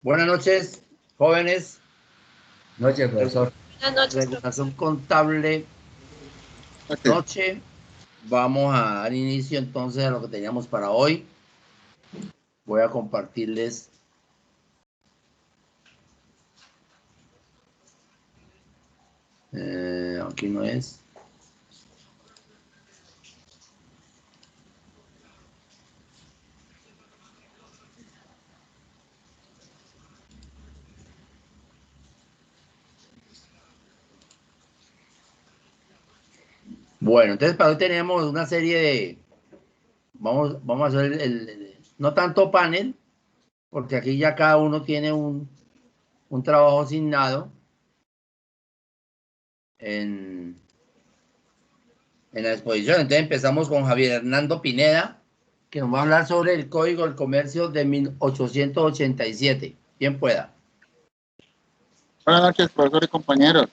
Buenas noches, jóvenes. Noche, profesor. Buenas noches, Regulación profesor. contable. Noche. Vamos a dar inicio entonces a lo que teníamos para hoy. Voy a compartirles aquí no es. Bueno, entonces para hoy tenemos una serie de... Vamos a hacer no tanto panel, porque aquí ya cada uno tiene un trabajo asignado en la exposición. Entonces empezamos con Javier Hernando Pineda, que nos va a hablar sobre el Código del Comercio de 1887. Quien pueda. Buenas noches, profesor y compañeros.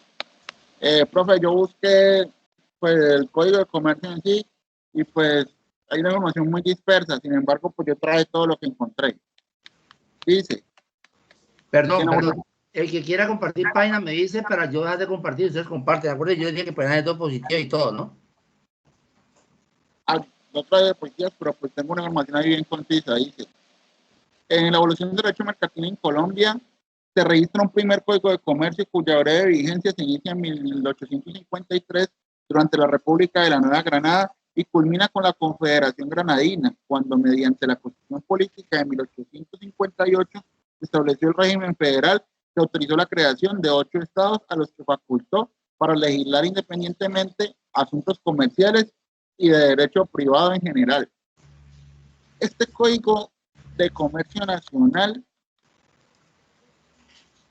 Profe, yo busqué pues, el Código de Comercio en sí y pues hay una información muy dispersa. Sin embargo, pues yo traje todo lo que encontré. Dice... Perdón. El que quiera compartir página me dice para yo dejar de compartir. Ustedes comparten. ¿De acuerdo? Yo decía que poner todo positivo y todo, ¿no? No traje diapositivas, pero pues tengo una información ahí bien concisa. Dice: en la evolución del derecho mercantil en Colombia, se registra un primer Código de Comercio cuya breve vigencia se inicia en 1853 durante la República de la Nueva Granada y culmina con la Confederación Granadina, cuando mediante la Constitución Política de 1858 se estableció el régimen federal que autorizó la creación de 8 estados a los que facultó para legislar independientemente asuntos comerciales y de derecho privado en general. Este Código de Comercio Nacional,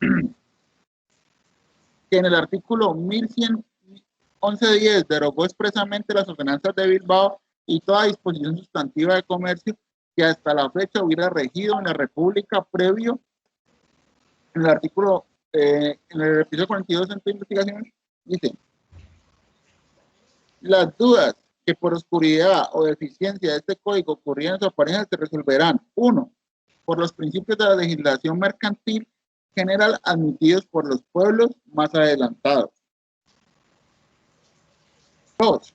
que en el artículo 1110 derogó expresamente las ordenanzas de Bilbao y toda disposición sustantiva de comercio que hasta la fecha hubiera regido en la República previo, en el artículo, en el episodio 42 de investigación, dice: las dudas que por oscuridad o deficiencia de este código ocurrían en su apariencia se resolverán: 1. Por los principios de la legislación mercantil general admitidos por los pueblos más adelantados. 2.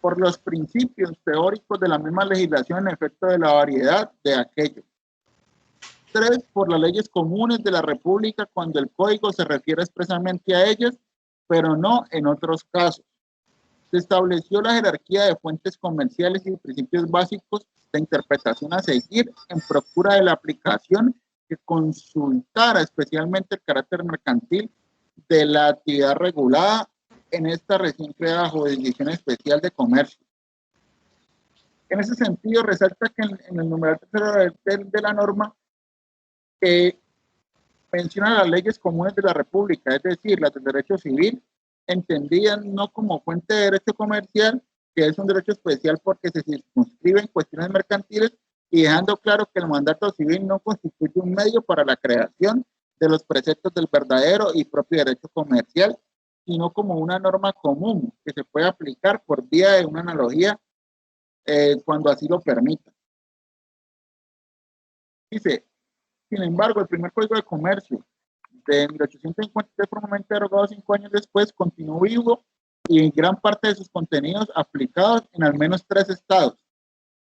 Por los principios teóricos de la misma legislación en efecto de la variedad de aquello. 3. Por las leyes comunes de la República cuando el código se refiere expresamente a ellas, pero no en otros casos. Se estableció la jerarquía de fuentes comerciales y principios básicos de interpretación a seguir en procura de la aplicación que consultara especialmente el carácter mercantil de la actividad regulada en esta recién creada Jurisdicción Especial de Comercio. En ese sentido, resalta que en el numeral tercero de la norma menciona las leyes comunes de la República, es decir, las del derecho civil, entendidas no como fuente de derecho comercial, que es un derecho especial porque se circunscribe en cuestiones mercantiles, y dejando claro que el mandato civil no constituye un medio para la creación de los preceptos del verdadero y propio derecho comercial, sino como una norma común que se puede aplicar por vía de una analogía cuando así lo permita. Dice: sin embargo, el primer Código de Comercio de 1853, formalmente derogado 5 años después, continuó vivo y en gran parte de sus contenidos aplicados en al menos 3 estados,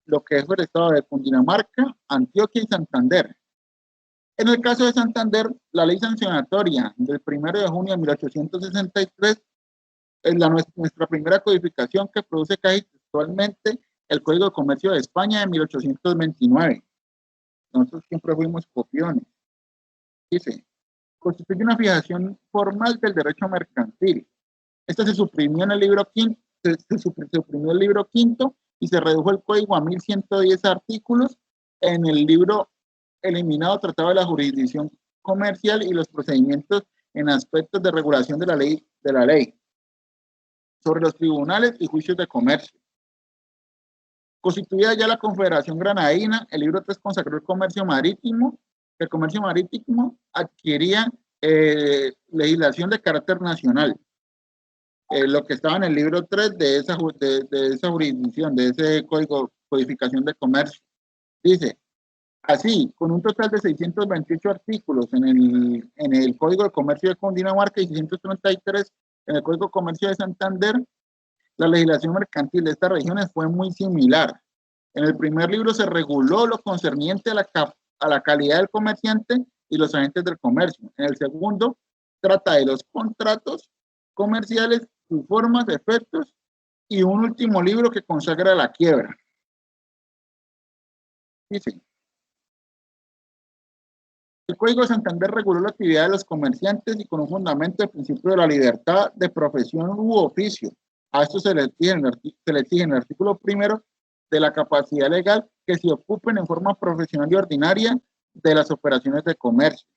lo que es el estado de Cundinamarca, Antioquia y Santander. En el caso de Santander, la ley sancionatoria del 1 de junio de 1863 es nuestra primera codificación que produce casi textualmente el Código de Comercio de España de 1829. Nosotros siempre fuimos copiones. Dice: constituye una fijación formal del derecho mercantil. Este se suprimió en el libro quinto, se suprimió el libro quinto y se redujo el código a 1110 artículos. En el libro eliminado trataba de la jurisdicción comercial y los procedimientos en aspectos de regulación de la ley sobre los tribunales y juicios de comercio. Constituida ya la Confederación Granadina, el libro 3 consagró el comercio marítimo. El comercio marítimo adquiría legislación de carácter nacional, lo que estaba en el libro 3 de esa jurisdicción, de ese codificación de comercio. Dice: Así, con un total de 628 artículos en el Código de Comercio de Cundinamarca y 633 en el Código de Comercio de Santander, la legislación mercantil de estas regiones fue muy similar. En el primer libro se reguló lo concerniente a la calidad del comerciante y los agentes del comercio. En el segundo, trata de los contratos comerciales, sus formas, efectos, y un último libro que consagra la quiebra. Dice, el Código de Santander reguló la actividad de los comerciantes y con un fundamento del principio de la libertad de profesión u oficio. A esto se le exige en el artículo primero de la capacidad legal que se ocupen en forma profesional y ordinaria de las operaciones de comercio.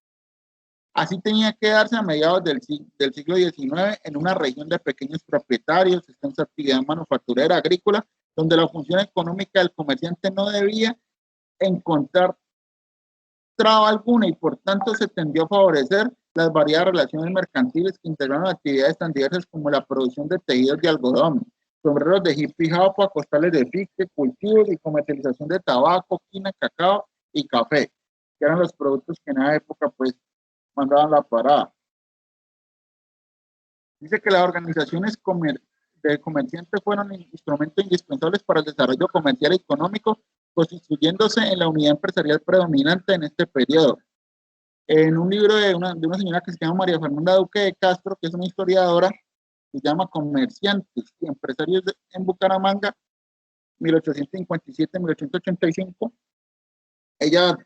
Así tenía que darse a mediados del siglo XIX en una región de pequeños propietarios, extensa actividad manufacturera, agrícola, donde la función económica del comerciante no debía encontrar traba alguna y por tanto se tendió a favorecer las variadas relaciones mercantiles que integraron actividades tan diversas como la producción de tejidos de algodón, sombreros de hippie japa, costales de pique, cultivos y comercialización de tabaco, quina, cacao y café, que eran los productos que en esa época pues mandaban la parada. Dice que las organizaciones de comerciantes fueron instrumentos indispensables para el desarrollo comercial y económico, constituyéndose en la unidad empresarial predominante en este periodo. En un libro de una señora que se llama María Fernanda Duque de Castro, que es una historiadora, se llama Comerciantes y Empresarios en Bucaramanga, 1857-1885, ella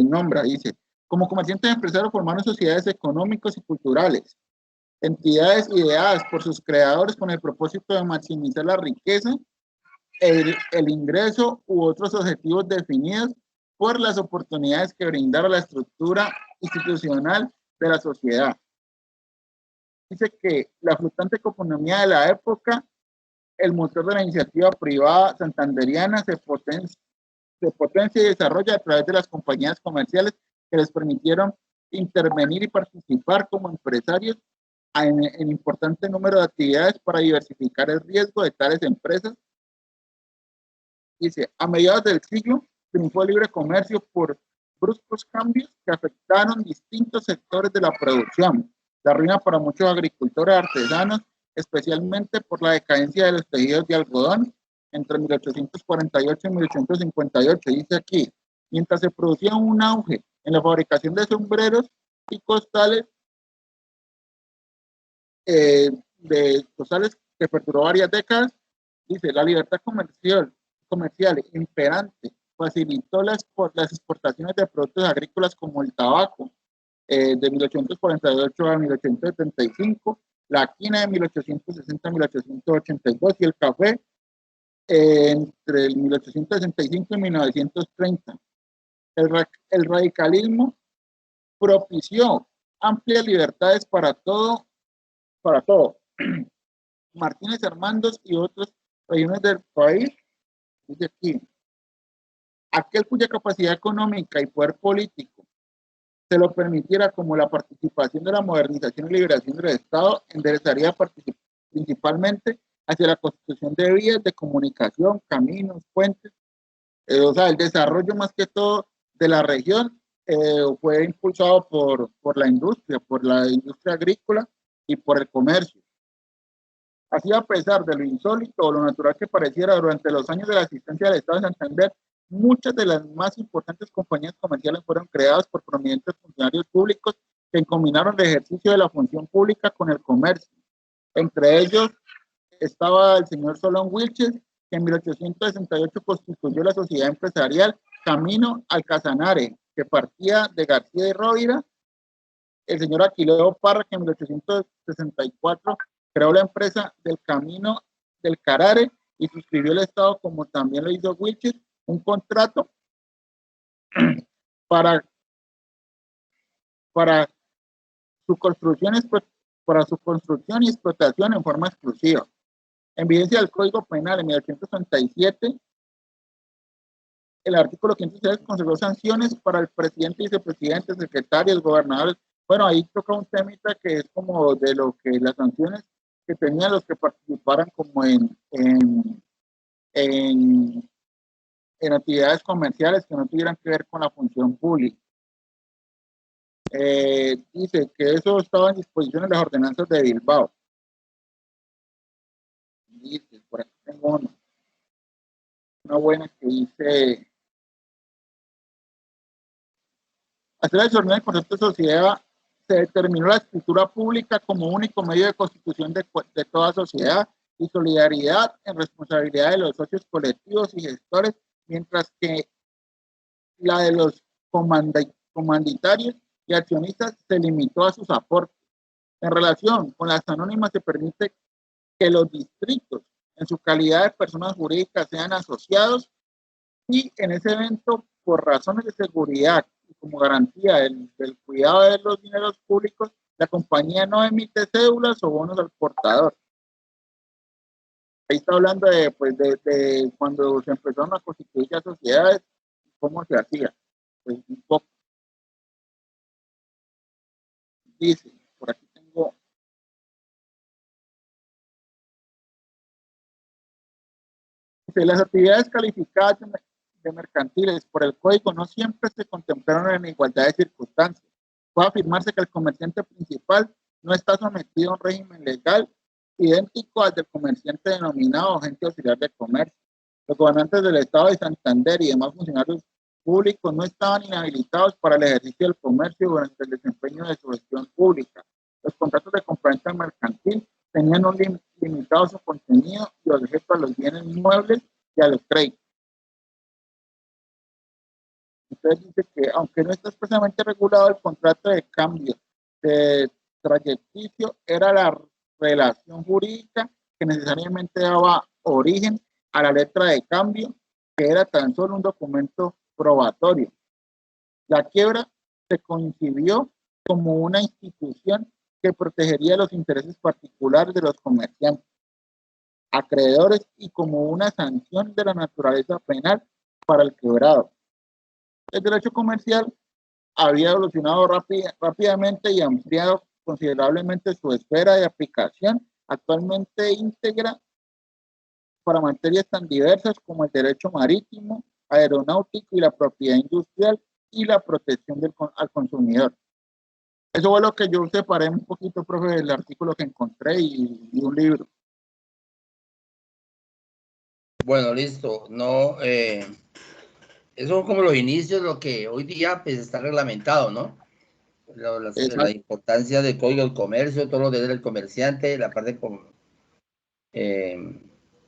nombra, dice, como comerciantes y empresarios formaron sociedades económicas y culturales, entidades ideadas por sus creadores con el propósito de maximizar la riqueza, el ingreso u otros objetivos definidos por las oportunidades que brindara la estructura institucional de la sociedad. Dice que la flotante economía de la época, el motor de la iniciativa privada santanderiana, se potencia y desarrolla a través de las compañías comerciales que les permitieron intervenir y participar como empresarios en importante número de actividades para diversificar el riesgo de tales empresas. Dice, a mediados del siglo triunfó el libre comercio por bruscos cambios que afectaron distintos sectores de la producción. La ruina para muchos agricultores artesanos, especialmente por la decadencia de los tejidos de algodón entre 1848 y 1858. Dice aquí, mientras se producía un auge en la fabricación de sombreros y costales, que perduró varias décadas, dice, la libertad comercial imperante facilitó las exportaciones de productos agrícolas como el tabaco de 1848 a 1875, la quina de 1860 a 1882 y el café entre el 1865 y 1930. El radicalismo propició amplias libertades para todo. Martínez Hernández y otras regiones del país, dice aquí, aquel cuya capacidad económica y poder político se lo permitiera, como la participación de la modernización y liberación del Estado, enderezaría principalmente hacia la construcción de vías de comunicación, caminos, puentes, o sea, el desarrollo más que todo de la región fue impulsado por la industria agrícola y por el comercio. Así, a pesar de lo insólito o lo natural que pareciera durante los años de la existencia del Estado de Santander, muchas de las más importantes compañías comerciales fueron creadas por prominentes funcionarios públicos que combinaron el ejercicio de la función pública con el comercio. Entre ellos estaba el señor Solón Wilches, que en 1868 constituyó la sociedad empresarial Camino al Casanare, que partía de García y Rovira. El señor Aquileo Parra, que en 1864 creó la empresa del Camino del Carare y suscribió el Estado, como también lo hizo Wilches, un contrato para su construcción y explotación en forma exclusiva. En vigencia del Código Penal en 1837, el artículo 506 consagró sanciones para el presidente, vicepresidente, secretarios, gobernadores. Bueno, ahí toca un temita que es como de lo que las sanciones que tenían los que participaran como en en actividades comerciales que no tuvieran que ver con la función pública. Dice que eso estaba en disposición de las ordenanzas de Bilbao. Dice, por aquí tengo una buena que dice: hacer el sorneo del concepto de sociedad, se determinó la escritura pública como único medio de constitución de toda sociedad y solidaridad en responsabilidad de los socios colectivos y gestores, mientras que la de los comanditarios y accionistas se limitó a sus aportes. En relación con las anónimas, se permite que los distritos, en su calidad de personas jurídicas, sean asociados, y en ese evento, por razones de seguridad y como garantía del cuidado de los dineros públicos, la compañía no emite cédulas o bonos al portador. Ahí está hablando de cuando se empezaron a constituir las sociedades, cómo se hacía. Pues un poco. Dice, por aquí tengo: las actividades calificadas de mercantiles por el código no siempre se contemplaron en igualdad de circunstancias. Puede afirmarse que el comerciante principal no está sometido a un régimen legal idéntico al del comerciante denominado agente auxiliar de comercio. Los gobernantes del Estado de Santander y demás funcionarios públicos no estaban inhabilitados para el ejercicio del comercio durante el desempeño de su gestión pública. Los contratos de compraventa mercantil tenían un limitado su contenido y objeto a los bienes muebles y a los créditos. Entonces dice que aunque no está expresamente regulado, el contrato de cambio de trayecticio era la relación jurídica que necesariamente daba origen a la letra de cambio, que era tan solo un documento probatorio. La quiebra se concibió como una institución que protegería los intereses particulares de los comerciantes, acreedores, y como una sanción de la naturaleza penal para el quebrado. El derecho comercial había evolucionado rápidamente y ampliado considerablemente su esfera de aplicación, actualmente íntegra para materias tan diversas como el derecho marítimo, aeronáutico y la propiedad industrial y la protección al consumidor. Eso fue lo que yo separé un poquito, profe, del artículo que encontré y un libro. Bueno, listo. No, eso son como los inicios, lo que hoy día pues está reglamentado, ¿no? La importancia del código del comercio, todos los derechos del comerciante, la parte con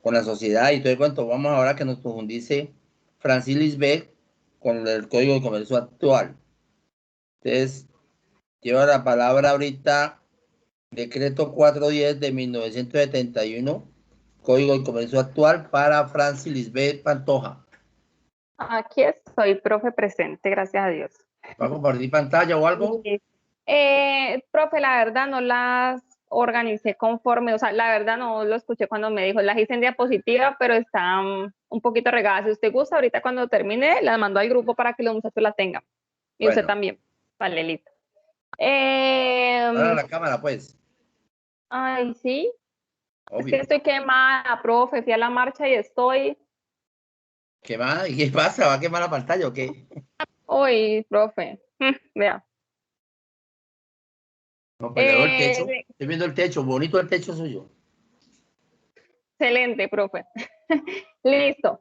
la sociedad y todo el cuento. Vamos ahora que nos profundice Francis Lisbeth con el código de comercio actual. Entonces, lleva la palabra ahorita decreto 410 de 1971, código de comercio actual, para Francis Lisbeth Pantoja. Aquí estoy, profe, presente, gracias a Dios. ¿Va a compartir pantalla o algo? Profe, la verdad no las organicé conforme, o sea, la verdad no lo escuché cuando me dijo, las hice en diapositiva, pero están un poquito regadas. Si usted gusta, ahorita cuando termine, las mando al grupo para que los muchachos la tengan. Y bueno, usted también. Vale, listo. Para la cámara, pues. Ay, sí. Obvio. Es que estoy quemada, profe, fui a la marcha y estoy... ¿Quemada? ¿Y qué pasa? ¿Va a quemar la pantalla o qué? Uy, profe, vea. No, pues le doy el techo. Estoy viendo el techo, bonito el techo suyo. Excelente, profe. Listo.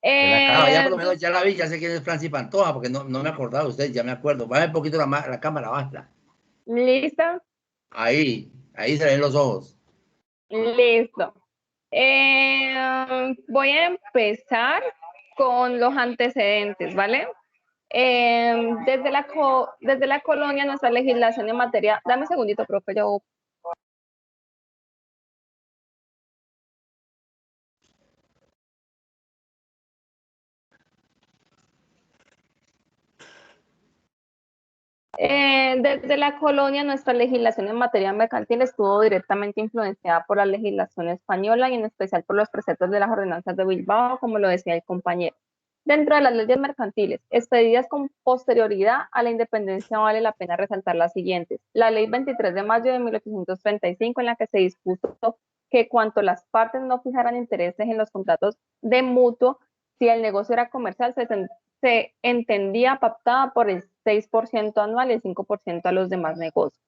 Ya por lo menos ya la vi, ya sé quién es Francis Pantoja, porque no me acordaba de usted, ya me acuerdo. Baja un poquito la cámara, basta. ¿Lista? Ahí se ven los ojos. Listo. Voy a empezar con los antecedentes, ¿vale? Desde la colonia, nuestra legislación en materia... Dame un segundito, profe, yo... Desde la colonia, nuestra legislación en materia mercantil estuvo directamente influenciada por la legislación española y en especial por los preceptos de las ordenanzas de Bilbao, como lo decía el compañero. Dentro de las leyes mercantiles expedidas con posterioridad a la independencia, vale la pena resaltar las siguientes. La ley 23 de mayo de 1835, en la que se dispuso que cuanto las partes no fijaran intereses en los contratos de mutuo si el negocio era comercial, se entendía pactada por el 6% anual y el 5% a los demás negocios.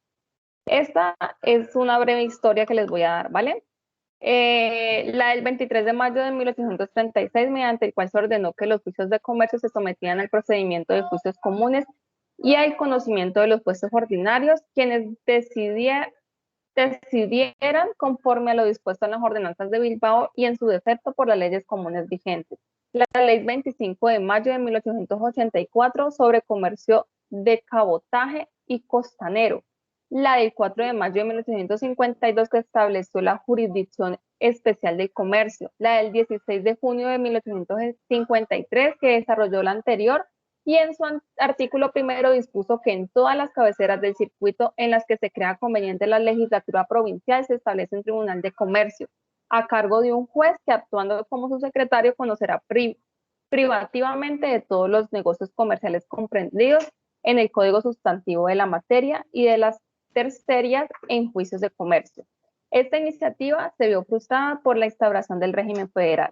Esta es una breve historia que les voy a dar, ¿vale? La del 23 de mayo de 1836, mediante el cual se ordenó que los juicios de comercio se sometían al procedimiento de juicios comunes y al conocimiento de los jueces ordinarios, quienes decidieran conforme a lo dispuesto en las ordenanzas de Bilbao y en su defecto por las leyes comunes vigentes. La ley 25 de mayo de 1884 sobre comercio de cabotaje y costanero. La del 4 de mayo de 1852 que estableció la jurisdicción especial del comercio. La del 16 de junio de 1853 que desarrolló la anterior y en su artículo primero dispuso que en todas las cabeceras del circuito en las que se crea conveniente la legislatura provincial se establece un tribunal de comercio a cargo de un juez que, actuando como su secretario, conocerá privativamente de todos los negocios comerciales comprendidos en el Código Sustantivo de la materia y de las tercerías en juicios de comercio. Esta iniciativa se vio frustrada por la instauración del régimen federal.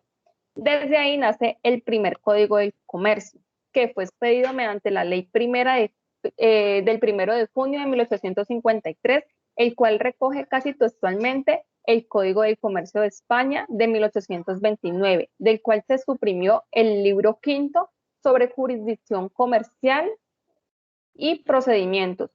Desde ahí nace el primer Código del Comercio, que fue expedido mediante la ley primera del 1 de junio de 1853, el cual recoge casi textualmente el Código del Comercio de España de 1829, del cual se suprimió el libro quinto sobre jurisdicción comercial y procedimientos.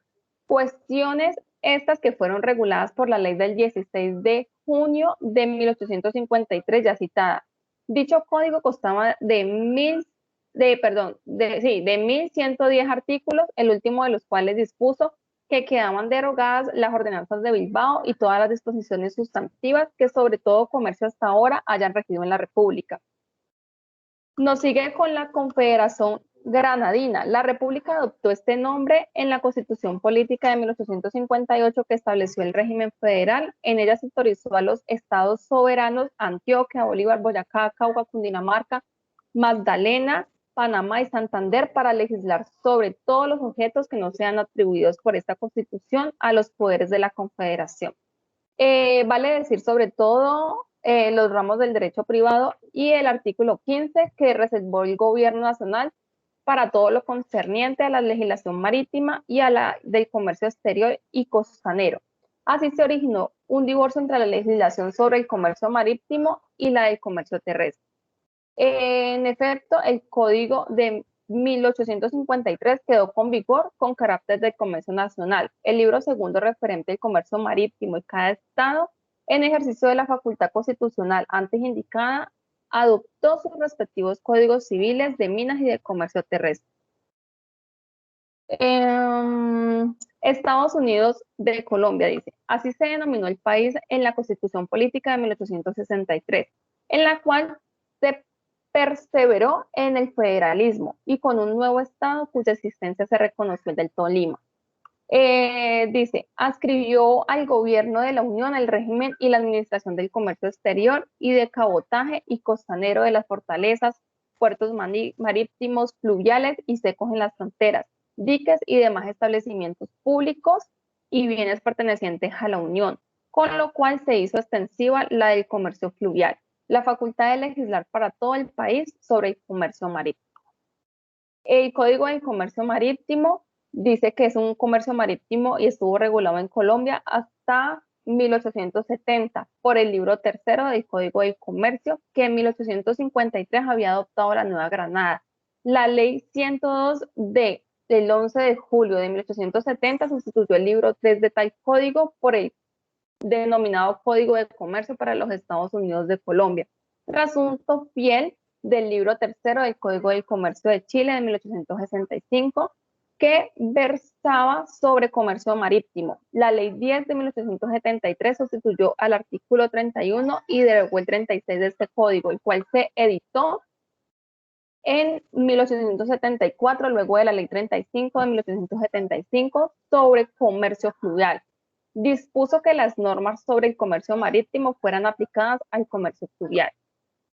Cuestiones estas que fueron reguladas por la ley del 16 de junio de 1853 ya citada. Dicho código constaba de 1.110 artículos, el último de los cuales dispuso que quedaban derogadas las ordenanzas de Bilbao y todas las disposiciones sustantivas que sobre todo comercio hasta ahora hayan regido en la República. Nos sigue con la Confederación Granadina. La República adoptó este nombre en la Constitución Política de 1858 que estableció el régimen federal. En ella se autorizó a los estados soberanos Antioquia, Bolívar, Boyacá, Cauca, Cundinamarca, Magdalena, Panamá y Santander para legislar sobre todos los objetos que no sean atribuidos por esta Constitución a los poderes de la Confederación. Vale decir sobre todo los ramos del derecho privado y el artículo 15 que reservó el gobierno nacional para todo lo concerniente a la legislación marítima y a la del comercio exterior y costanero. Así se originó un divorcio entre la legislación sobre el comercio marítimo y la del comercio terrestre. En efecto, el Código de 1853 quedó con vigor con carácter de comercio nacional. El libro segundo referente al comercio marítimo y cada estado, en ejercicio de la facultad constitucional antes indicada, adoptó sus respectivos códigos civiles de minas y de comercio terrestre. Estados Unidos de Colombia, dice. Así se denominó el país en la Constitución Política de 1863, en la cual se perseveró en el federalismo y con un nuevo estado cuya existencia se reconoció el del Tolima. Dice, adscribió al gobierno de la Unión el régimen y la administración del comercio exterior y de cabotaje y costanero de las fortalezas, puertos marítimos, fluviales y secos en las fronteras, diques y demás establecimientos públicos y bienes pertenecientes a la Unión, con lo cual se hizo extensiva la del comercio fluvial, la facultad de legislar para todo el país sobre el comercio marítimo. El Código del Comercio Marítimo dice que es un comercio marítimo y estuvo regulado en Colombia hasta 1870 por el libro tercero del Código del Comercio, que en 1853 había adoptado la Nueva Granada. La ley 102 del 11 de julio de 1870 sustituyó el libro 3 de tal código por el denominado Código de Comercio para los Estados Unidos de Colombia, trasunto fiel del libro tercero del Código del Comercio de Chile de 1865, que versaba sobre comercio marítimo. La ley 10 de 1873 sustituyó al artículo 31 y derogó el 36 de este código, el cual se editó en 1874, luego de la ley 35 de 1875 sobre comercio fluvial. Dispuso que las normas sobre el comercio marítimo fueran aplicadas al comercio fluvial.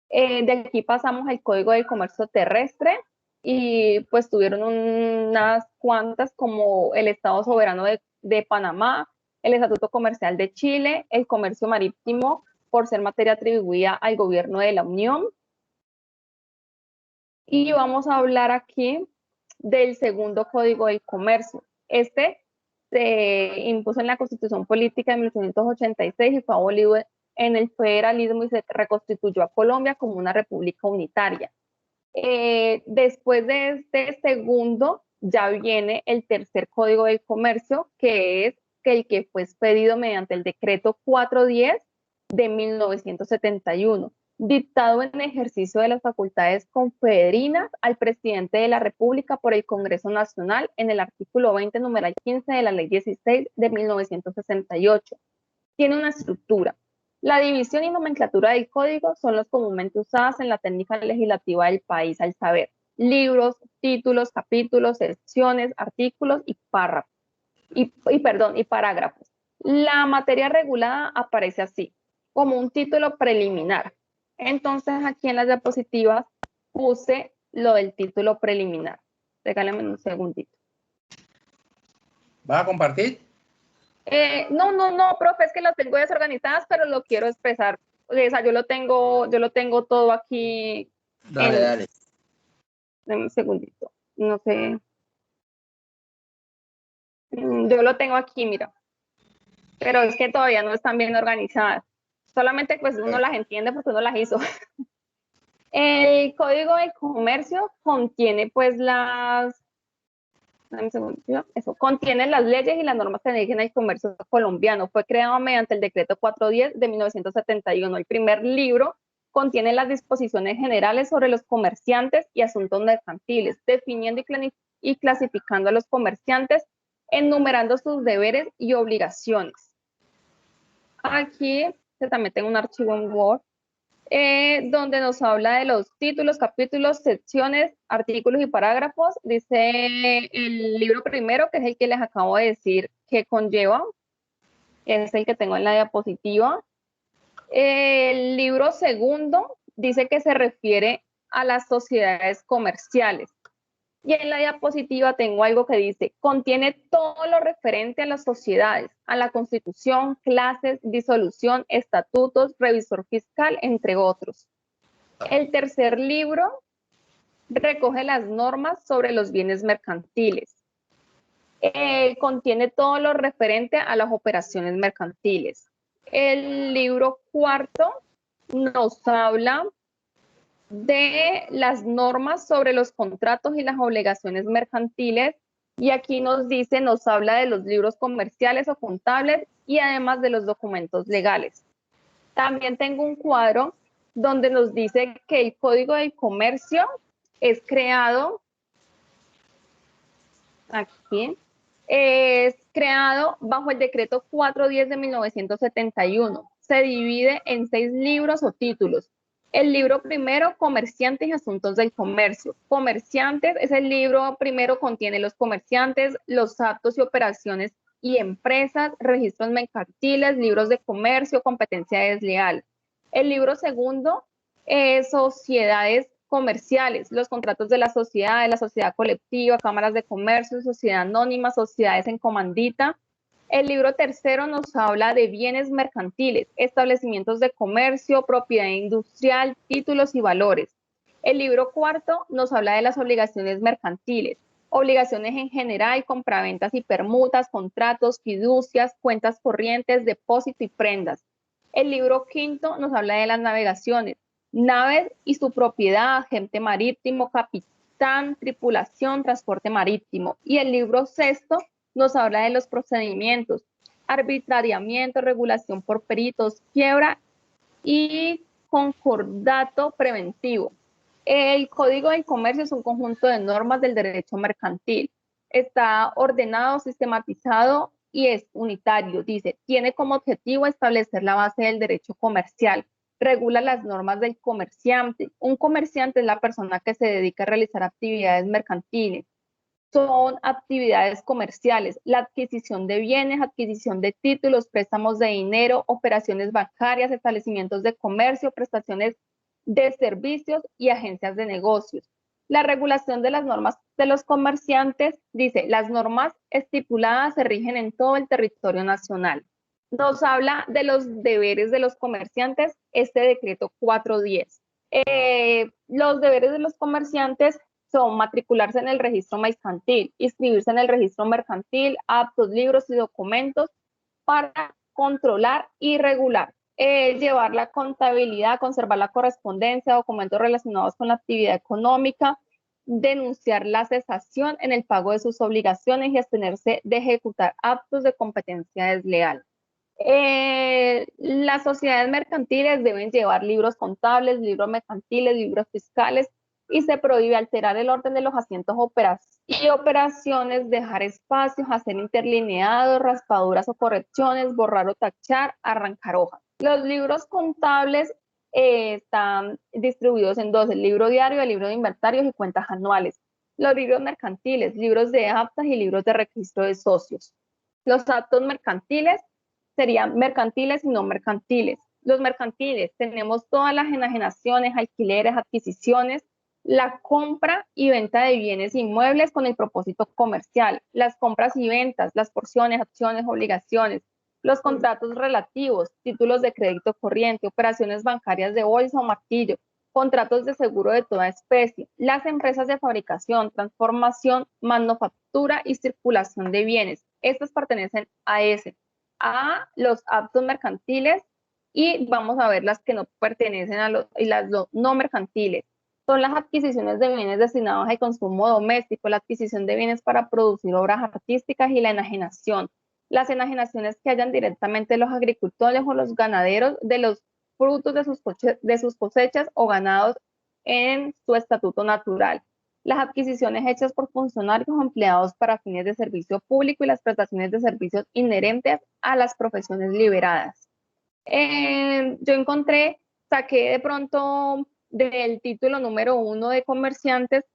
De aquí pasamos al Código del Comercio Terrestre y pues tuvieron unas cuantas como el Estado Soberano de Panamá, el Estatuto Comercial de Chile, el comercio marítimo por ser materia atribuida al gobierno de la Unión, Y vamos a hablar aquí del segundo Código del Comercio. Este se impuso en la Constitución Política de 1886 y fue abolido en el federalismo y se reconstituyó a Colombia como una república unitaria. Después de este segundo, ya viene el tercer Código del Comercio, que es el que fue expedido mediante el decreto 410 de 1971, dictado en ejercicio de las facultades confederinas al presidente de la República por el Congreso Nacional en el artículo 20, numeral 15 de la Ley 16 de 1968. Tiene una estructura. La división y nomenclatura del código son los comúnmente usadas en la técnica legislativa del país, al saber, libros, títulos, capítulos, secciones, artículos y párrafos. Y parágrafos. La materia regulada aparece así, como un título preliminar. Entonces, aquí en las diapositivas puse lo del título preliminar. Regálenme un segundito. ¿Vas a compartir? No, profe, es que las tengo desorganizadas, pero lo quiero expresar. O sea, yo lo tengo todo aquí. Dale. Dame un segundito. No sé. Yo lo tengo aquí, mira. Pero es que todavía no están bien organizadas. Solamente pues uno las entiende porque uno las hizo. El Código de Comercio contiene pues contiene las leyes y las normas que rigen el comercio colombiano. Fue creado mediante el decreto 410 de 1971. El primer libro contiene las disposiciones generales sobre los comerciantes y asuntos mercantiles, definiendo y clasificando a los comerciantes, enumerando sus deberes y obligaciones. Aquí también tengo un archivo en Word, donde nos habla de los títulos, capítulos, secciones, artículos y parágrafos. Dice el libro primero, que es el que les acabo de decir que conlleva, es el que tengo en la diapositiva. El libro segundo dice que se refiere a las sociedades comerciales. Y en la diapositiva tengo algo que dice, contiene todo lo referente a las sociedades, a la constitución, clases, disolución, estatutos, revisor fiscal, entre otros. El tercer libro recoge las normas sobre los bienes mercantiles. Contiene todo lo referente a las operaciones mercantiles. El libro cuarto nos habla de las normas sobre los contratos y las obligaciones mercantiles, y aquí nos habla de los libros comerciales o contables y además de los documentos legales. También tengo un cuadro donde nos dice que el Código del Comercio es creado bajo el decreto 410 de 1971. Se divide en 6 libros o títulos. El libro primero, Comerciantes y Asuntos del Comercio. Comerciantes es el libro primero, contiene los comerciantes, los actos y operaciones y empresas, registros mercantiles, libros de comercio, competencia desleal. El libro segundo, Sociedades comerciales, los contratos de la sociedad colectiva, cámaras de comercio, sociedad anónima, sociedades en comandita. El libro tercero nos habla de bienes mercantiles, establecimientos de comercio, propiedad industrial, títulos y valores. El libro cuarto nos habla de las obligaciones mercantiles, obligaciones en general, compraventas y permutas, contratos, fiducias, cuentas corrientes, depósito y prendas. El libro quinto nos habla de las navegaciones, naves y su propiedad, agente marítimo, capitán, tripulación, transporte marítimo. Y el libro sexto nos habla de los procedimientos, arbitrariamiento, regulación por peritos, quiebra y concordato preventivo. El Código del Comercio es un conjunto de normas del derecho mercantil. Está ordenado, sistematizado y es unitario. Dice, tiene como objetivo establecer la base del derecho comercial. Regula las normas del comerciante. Un comerciante es la persona que se dedica a realizar actividades mercantiles. Son actividades comerciales, la adquisición de bienes, adquisición de títulos, préstamos de dinero, operaciones bancarias, establecimientos de comercio, prestaciones de servicios y agencias de negocios. La regulación de las normas de los comerciantes dice, las normas estipuladas se rigen en todo el territorio nacional. Nos habla de los deberes de los comerciantes, este decreto 410. Los deberes de los comerciantes son matricularse en el registro mercantil, inscribirse en el registro mercantil, actos, libros y documentos para controlar y regular, llevar la contabilidad, conservar la correspondencia, documentos relacionados con la actividad económica, denunciar la cesación en el pago de sus obligaciones y abstenerse de ejecutar actos de competencia desleal. Las sociedades mercantiles deben llevar libros contables, libros mercantiles, libros fiscales, y se prohíbe alterar el orden de los asientos y operaciones, dejar espacios, hacer interlineados, raspaduras o correcciones, borrar o tachar, arrancar hojas. Los libros contables están distribuidos en dos: el libro diario, el libro de inventarios y cuentas anuales. Los libros mercantiles, libros de actas y libros de registro de socios. Los actos mercantiles serían mercantiles y no mercantiles. Los mercantiles, tenemos todas las enajenaciones, alquileres, adquisiciones, la compra y venta de bienes inmuebles con el propósito comercial, las compras y ventas, las porciones, acciones, obligaciones, los contratos relativos, títulos de crédito corriente, operaciones bancarias de bolsa o martillo, contratos de seguro de toda especie, las empresas de fabricación, transformación, manufactura y circulación de bienes. Estos pertenecen a los actos mercantiles, y vamos a ver las que no pertenecen y las no mercantiles. Son las adquisiciones de bienes destinados al consumo doméstico, la adquisición de bienes para producir obras artísticas y la enajenación. Las enajenaciones que hayan directamente los agricultores o los ganaderos de los frutos de sus cosechas o ganados en su estatuto natural. Las adquisiciones hechas por funcionarios o empleados para fines de servicio público y las prestaciones de servicios inherentes a las profesiones liberadas. Yo saqué de pronto del título número 1 de comerciantes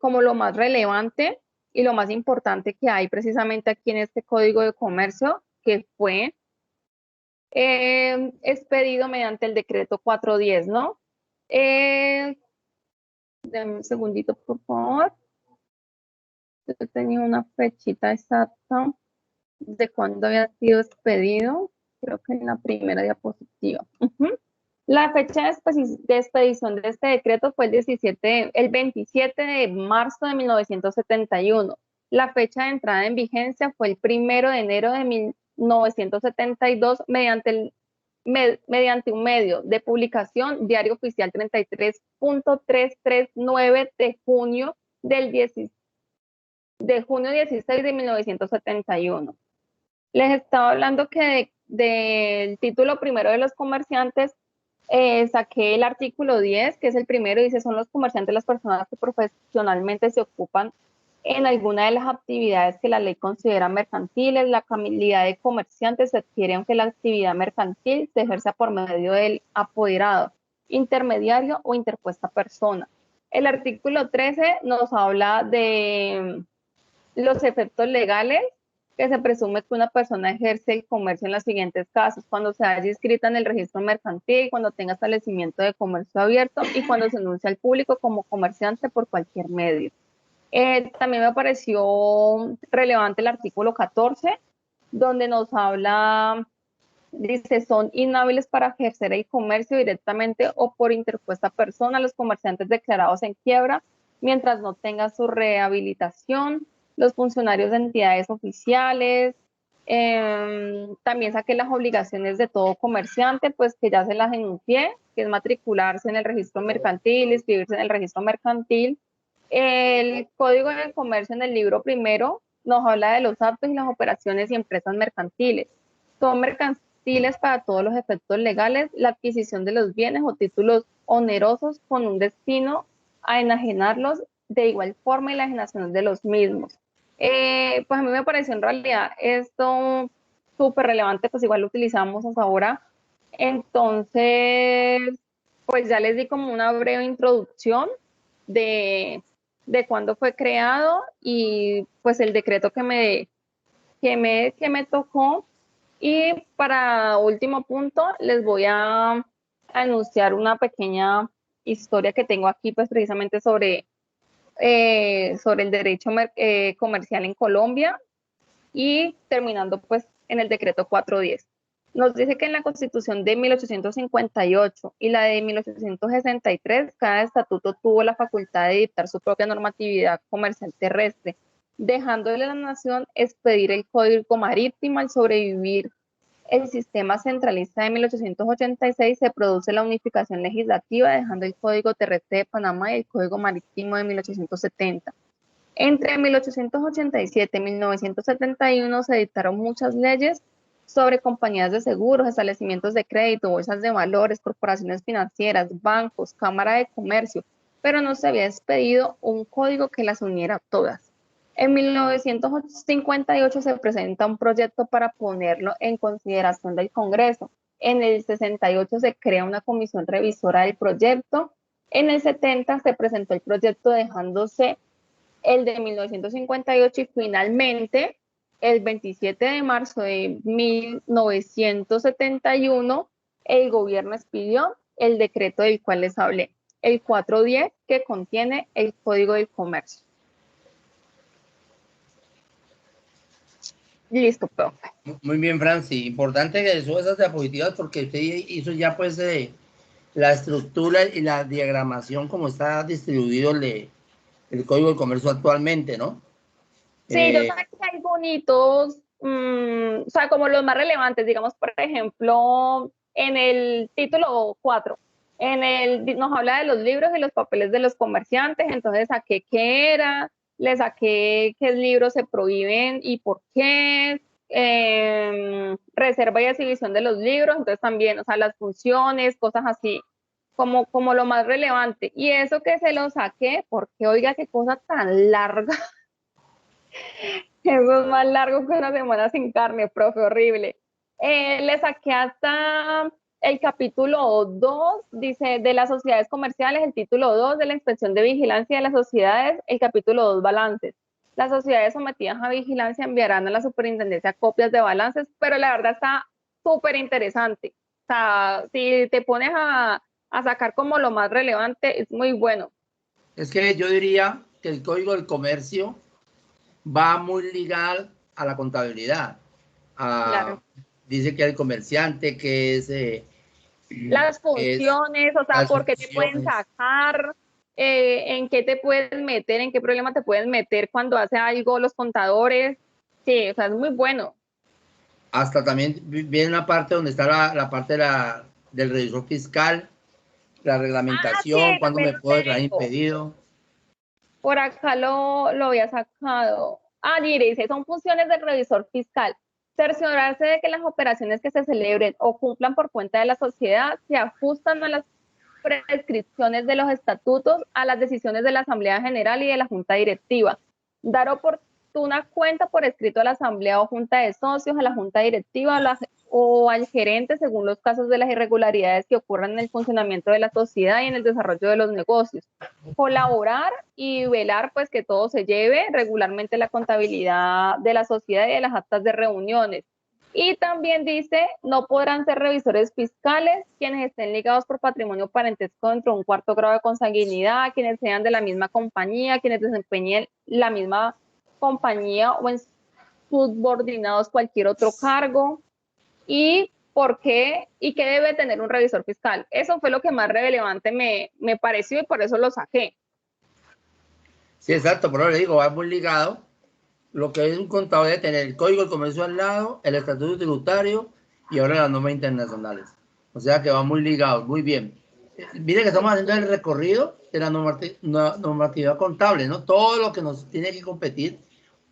como lo más relevante y lo más importante que hay precisamente aquí en este Código de Comercio, que fue expedido mediante el decreto 410, ¿no? Dame un segundito, por favor. Yo tenía una fechita exacta de cuándo había sido expedido, creo que en la primera diapositiva. La fecha de expedición de este decreto fue el 27 de marzo de 1971. La fecha de entrada en vigencia fue el 1 de enero de 1972 mediante un medio de publicación, Diario Oficial 33.339 de junio 16 de 1971. Les estaba hablando que del título primero de los comerciantes saqué el artículo 10, que es el primero, dice: son los comerciantes las personas que profesionalmente se ocupan en alguna de las actividades que la ley considera mercantiles. La calidad de comerciante se adquiere aunque la actividad mercantil se ejerza por medio del apoderado, intermediario o interpuesta persona. El artículo 13 nos habla de los efectos legales, que se presume que una persona ejerce el comercio en los siguientes casos: cuando se haya inscrita en el registro mercantil, cuando tenga establecimiento de comercio abierto y cuando se anuncie al público como comerciante por cualquier medio. También me pareció relevante el artículo 14, donde nos habla, dice: son inhábiles para ejercer el comercio directamente o por interpuesta persona los comerciantes declarados en quiebra mientras no tengan su rehabilitación, los funcionarios de entidades oficiales. También saqué las obligaciones de todo comerciante, pues que ya se las enuncié, que es matricularse en el registro mercantil, inscribirse en el registro mercantil. El Código de Comercio en el libro primero nos habla de los actos y las operaciones y empresas mercantiles. Son mercantiles para todos los efectos legales la adquisición de los bienes o títulos onerosos con un destino a enajenarlos de igual forma y la enajenación de los mismos. Pues a mí me pareció en realidad esto súper relevante, pues igual lo utilizamos hasta ahora. Entonces, pues ya les di como una breve introducción de cuándo fue creado y pues el decreto que me tocó. Y para último punto, les voy a anunciar una pequeña historia que tengo aquí, pues precisamente sobre el derecho comercial en Colombia, y terminando pues en el decreto 410. Nos dice que en la Constitución de 1858 y la de 1863, cada estatuto tuvo la facultad de dictar su propia normatividad comercial terrestre, dejándole a la nación expedir el Código Marítimo. Al sobrevivir el sistema centralista de 1886, se produce la unificación legislativa, dejando el Código Terrestre de Panamá y el Código Marítimo de 1870. Entre 1887 y 1971 se dictaron muchas leyes sobre compañías de seguros, establecimientos de crédito, bolsas de valores, corporaciones financieras, bancos, cámara de comercio, pero no se había expedido un código que las uniera todas. En 1958 se presenta un proyecto para ponerlo en consideración del Congreso. En el 68 se crea una comisión revisora del proyecto. En el 70 se presentó el proyecto dejándose el de 1958 y finalmente el 27 de marzo de 1971 el gobierno expidió el decreto del cual les hablé, el 410, que contiene el Código del Comercio. Listo, profe. Muy bien, Franci. Importante que suba esas diapositivas porque usted hizo ya pues la estructura y la diagramación como está distribuido el Código de Comercio actualmente, ¿no? Sí, yo sé que hay bonitos, o sea, como los más relevantes, digamos, por ejemplo, en el título 4, nos habla de los libros y los papeles de los comerciantes, entonces saqué qué era, le saqué qué libros se prohíben y por qué, reserva y exhibición de los libros, entonces también, o sea, las funciones, cosas así, como lo más relevante. Y eso que se lo saqué, porque oiga, qué cosa tan larga. Eso es más largo que una semana sin carne, profe, horrible. Le saqué hasta el capítulo 2, dice, de las sociedades comerciales, el título 2 de la inspección de vigilancia de las sociedades, el capítulo 2, balances. Las sociedades sometidas a vigilancia enviarán a la superintendencia copias de balances, pero la verdad está súper interesante. O sea, si te pones a sacar como lo más relevante, es muy bueno. Es que yo diría que el Código del Comercio va muy ligado a la contabilidad. Claro. Dice que el comerciante, que es... Las funciones, o sea, por qué te pueden sacar, en qué te puedes meter, en qué problema te pueden meter cuando hace algo los contadores. Sí, o sea, es muy bueno. Hasta también viene una parte donde está la parte del revisor fiscal, la Sí, reglamentación, cuándo también me lo puedo declarar tengo. impedido. Por acá lo había sacado. Mire, dice, son funciones del revisor fiscal. Cerciorarse de que las operaciones que se celebren o cumplan por cuenta de la sociedad se ajustan a las prescripciones de los estatutos, a las decisiones de la Asamblea General y de la Junta Directiva. Dar oportuna cuenta por escrito a la Asamblea o Junta de Socios, a la Junta Directiva o al gerente según los casos de las irregularidades que ocurran en el funcionamiento de la sociedad y en el desarrollo de los negocios. Colaborar y velar pues que todo se lleve regularmente la contabilidad de la sociedad y de las actas de reuniones. Y también dice, no podrán ser revisores fiscales quienes estén ligados por patrimonio parentesco dentro de un cuarto grado de consanguinidad, quienes sean de la misma compañía, quienes desempeñen la misma compañía o en subordinados cualquier otro cargo. Y por qué y qué debe tener un revisor fiscal. Eso fue lo que más relevante me pareció y por eso lo saqué. Sí, exacto, pero le digo, va muy ligado. Lo que es un contador debe tener el Código del Comercio al lado, el Estatuto Tributario y ahora las normas internacionales. O sea que va muy ligado, muy bien. Mire que estamos haciendo el recorrido de la normatividad contable, ¿no? Todo lo que nos tiene que competir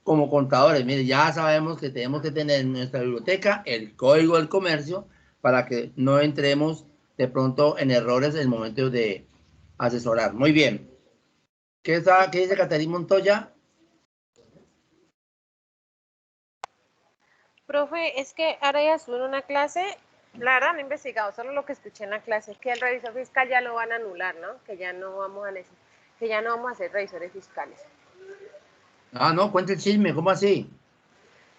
como contadores. Mire, ya sabemos que tenemos que tener en nuestra biblioteca el Código del Comercio para que no entremos de pronto en errores en el momento de asesorar. Muy bien. ¿Qué dice Caterina Montoya? Profe, es que ahora ya estuve en una clase, la verdad no he investigado, solo lo que escuché en la clase, que el revisor fiscal ya lo van a anular, ¿no? Que ya no vamos a ser revisores fiscales. No, cuente el chisme, ¿cómo así?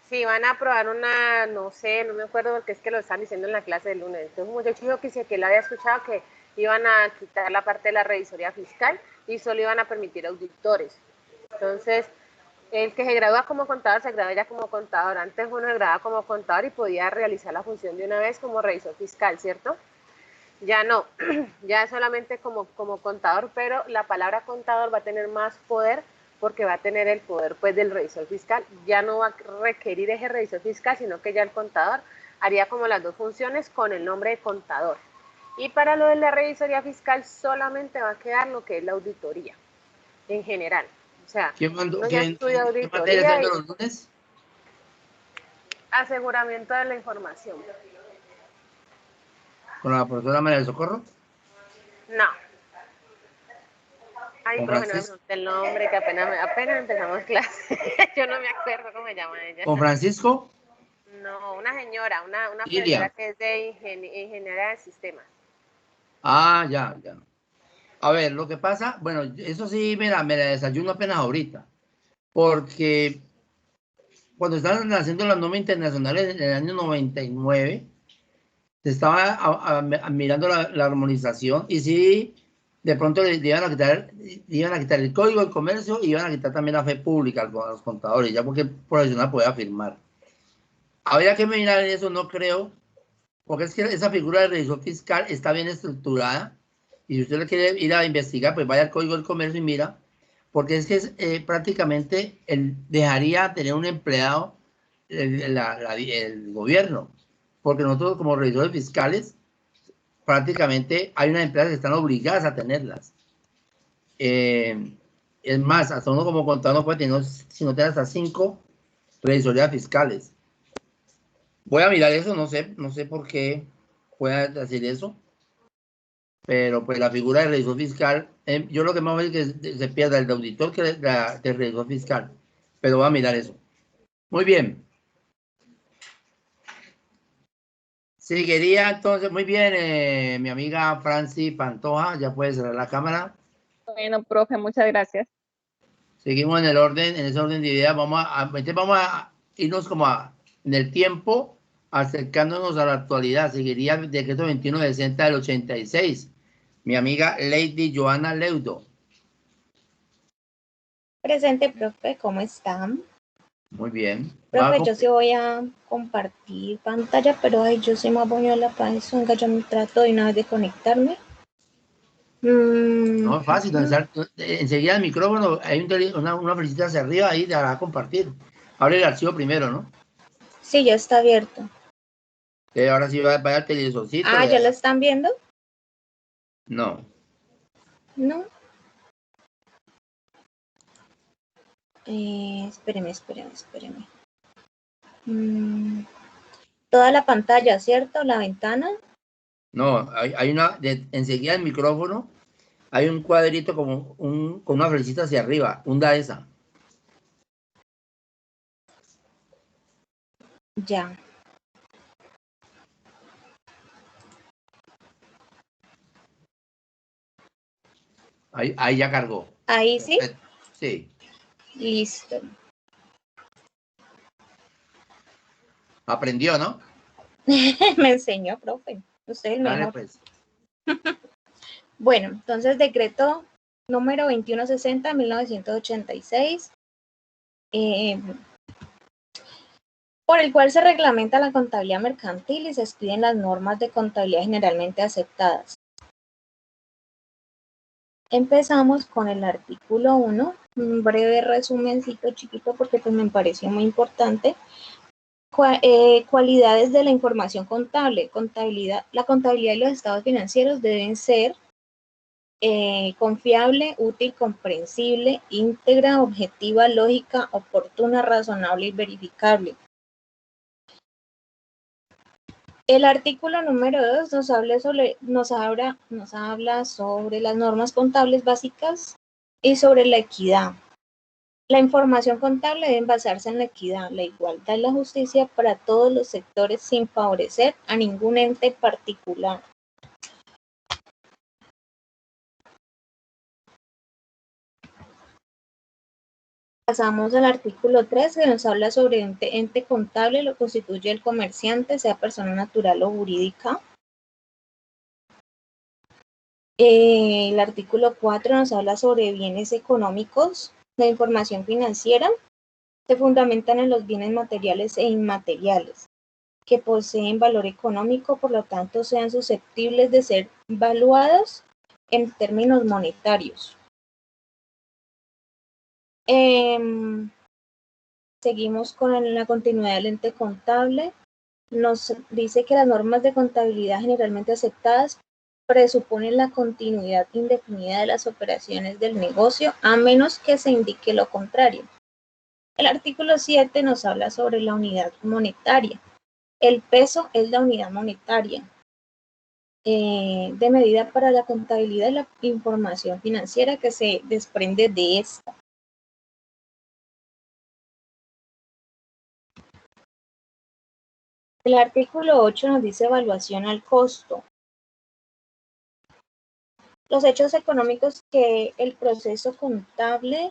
Sí, van a aprobar una, no sé, no me acuerdo porque es que lo están diciendo en la clase del lunes. Entonces un muchacho dijo que él había escuchado que iban a quitar la parte de la revisoría fiscal y solo iban a permitir auditores. Entonces, El que se gradúa como contador se gradúa ya como contador. Antes uno se graduaba como contador y podía realizar la función de una vez como revisor fiscal, ¿cierto? Ya no, ya solamente como contador, pero la palabra contador va a tener más poder porque va a tener el poder pues del revisor fiscal. Ya no va a requerir ese revisor fiscal, sino que ya el contador haría como las dos funciones con el nombre de contador. Y para lo de la revisoría fiscal solamente va a quedar lo que es la auditoría en general. O sea, uno ya estudia ¿Qué materia está auditoría y viendo los lunes? aseguramiento de la información. ¿Con la profesora María del Socorro? No. Ay, ¿Con profe, no me Francisco? pregunté el nombre, que apenas empezamos clase. Yo no me acuerdo cómo se llama ella. ¿Con Francisco? No, una señora, una profesora Iria. que es de ingeniería de sistemas. Ah, ya, ya. A ver, lo que pasa, bueno, eso sí, mira, me la desayuno apenas ahorita, porque cuando estaban haciendo las normas internacionales en el año 99, se estaba mirando la armonización y sí, de pronto le iban a quitar el código del comercio y iban a quitar también la fe pública a los contadores, ya porque el profesional podía firmar. Habría que mirar eso, no creo, porque es que esa figura de revisor fiscal está bien estructurada y si usted le quiere ir a investigar, pues vaya al código del comercio y mira, porque es que prácticamente él dejaría tener un empleado el gobierno, porque nosotros como revisores fiscales prácticamente hay unas empresas que están obligadas a tenerlas. Es más, hasta uno como contador no puede tener, si no tiene hasta 5 revisorías fiscales. Voy a mirar eso, no sé por qué pueda decir eso, pero pues la figura del revisor fiscal, yo lo que más veo es que se pierda el de auditor que del revisor fiscal, pero voy a mirar eso. Muy bien. Seguiría entonces, muy bien, mi amiga Franci Pantoja, ya puede cerrar la cámara. Bueno, profe, muchas gracias. Seguimos en el orden, en ese orden de ideas, vamos a irnos como en el tiempo, acercándonos a la actualidad. Seguiría el decreto 2160 del 86. Mi amiga Lady Joana Leudo. Presente, profe, ¿cómo están? Muy bien. Profe, yo sí voy a compartir pantalla, pero ay, yo soy más buñuela para eso. Venga, yo me trato de una vez de conectarme. No, es fácil. Enseguida el micrófono, hay una flechita hacia arriba, ahí te va a compartir. Abre el archivo primero, ¿no? Sí, ya está abierto. Ahora sí vaya al televisorcito. Ah, ¿ya lo están viendo? No. No. Espéreme. Toda la pantalla, ¿cierto? La ventana. No, hay enseguida el micrófono, hay un cuadrito como con una flechita hacia arriba, hunda esa. Ya. Ahí ya cargó. Ahí sí. Sí. Listo. Aprendió, ¿no? Me enseñó, profe. Usted es el Dale, mejor. pues. Bueno, entonces decreto número 2160 de 1986, por el cual se reglamenta la contabilidad mercantil y se expiden las normas de contabilidad generalmente aceptadas. Empezamos con el artículo 1, un breve resumencito chiquito porque pues me pareció muy importante. Cualidades de la información contable. La contabilidad y los estados financieros deben ser confiable, útil, comprensible, íntegra, objetiva, lógica, oportuna, razonable y verificable. El artículo número 2 nos habla sobre las normas contables básicas y sobre la equidad. La información contable debe basarse en la equidad, la igualdad y la justicia para todos los sectores sin favorecer a ningún ente particular. Pasamos al artículo 3, que nos habla sobre ente contable, lo constituye el comerciante, sea persona natural o jurídica. El artículo 4 nos habla sobre bienes económicos de información financiera. se fundamentan en los bienes materiales e inmateriales que poseen valor económico, por lo tanto sean susceptibles de ser valuados en términos monetarios. Seguimos con la continuidad del ente contable. Nos dice que las normas de contabilidad generalmente aceptadas presuponen la continuidad indefinida de las operaciones del negocio, a menos que se indique lo contrario. El artículo 7 nos habla sobre la unidad monetaria. El peso es la unidad monetaria de medida para la contabilidad y la información financiera que se desprende de esta. El artículo 8 nos dice evaluación al costo. Los hechos económicos que el proceso contable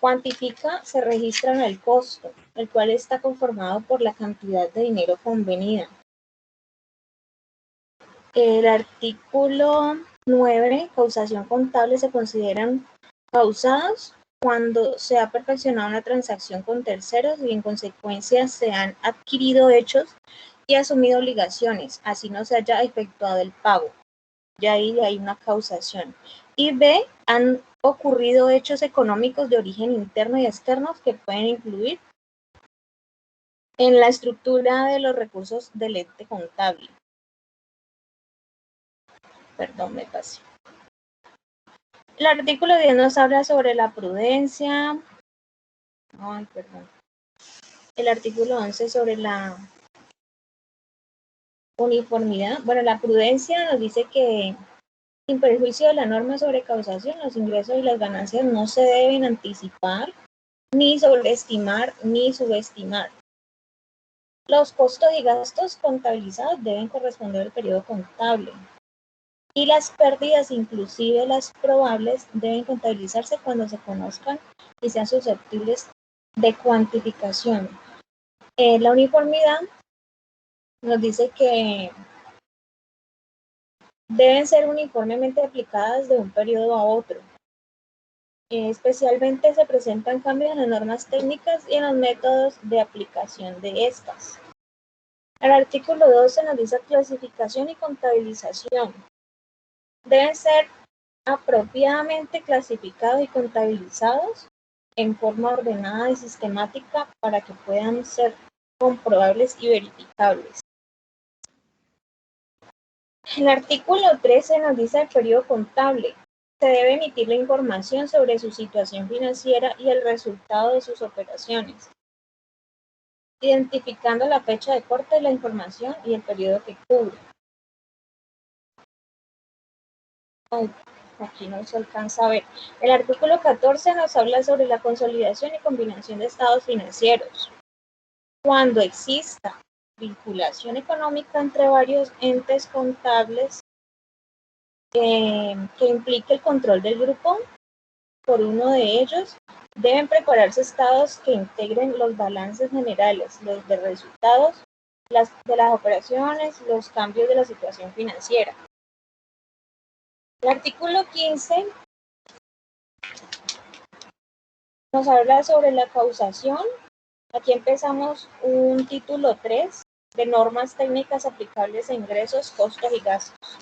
cuantifica se registran al costo, el cual está conformado por la cantidad de dinero convenida. El artículo 9, causación contable, se consideran causados cuando se ha perfeccionado una transacción con terceros y en consecuencia se han adquirido hechos y asumido obligaciones, así no se haya efectuado el pago. Ya ahí hay una causación. Y B, han ocurrido hechos económicos de origen interno y externo que pueden influir en la estructura de los recursos del ente contable. Perdón, me pasé. El artículo 10 nos habla sobre la prudencia. Ay, perdón. El artículo 11 sobre la uniformidad. Bueno, la prudencia nos dice que sin perjuicio de la norma sobre causación, los ingresos y las ganancias no se deben anticipar, ni sobreestimar, ni subestimar. Los costos y gastos contabilizados deben corresponder al periodo contable. Y las pérdidas, inclusive las probables, deben contabilizarse cuando se conozcan y sean susceptibles de cuantificación. La uniformidad nos dice que deben ser uniformemente aplicadas de un periodo a otro. Especialmente se presentan cambios en las normas técnicas y en los métodos de aplicación de estas. El artículo 12 nos dice clasificación y contabilización. Deben ser apropiadamente clasificados y contabilizados en forma ordenada y sistemática para que puedan ser comprobables y verificables. El artículo 13 nos dice el periodo contable. Se debe emitir la información sobre su situación financiera y el resultado de sus operaciones, identificando la fecha de corte de la información y el periodo que cubre. Aquí no se alcanza a ver. El artículo 14 nos habla sobre la consolidación y combinación de estados financieros. Cuando exista vinculación económica entre varios entes contables que implique el control del grupo por uno de ellos, deben prepararse estados que integren los balances generales, los de resultados de las operaciones, los cambios de la situación financiera. El artículo 15 nos habla sobre la causación. Aquí empezamos un título 3 de normas técnicas aplicables a ingresos, costos y gastos.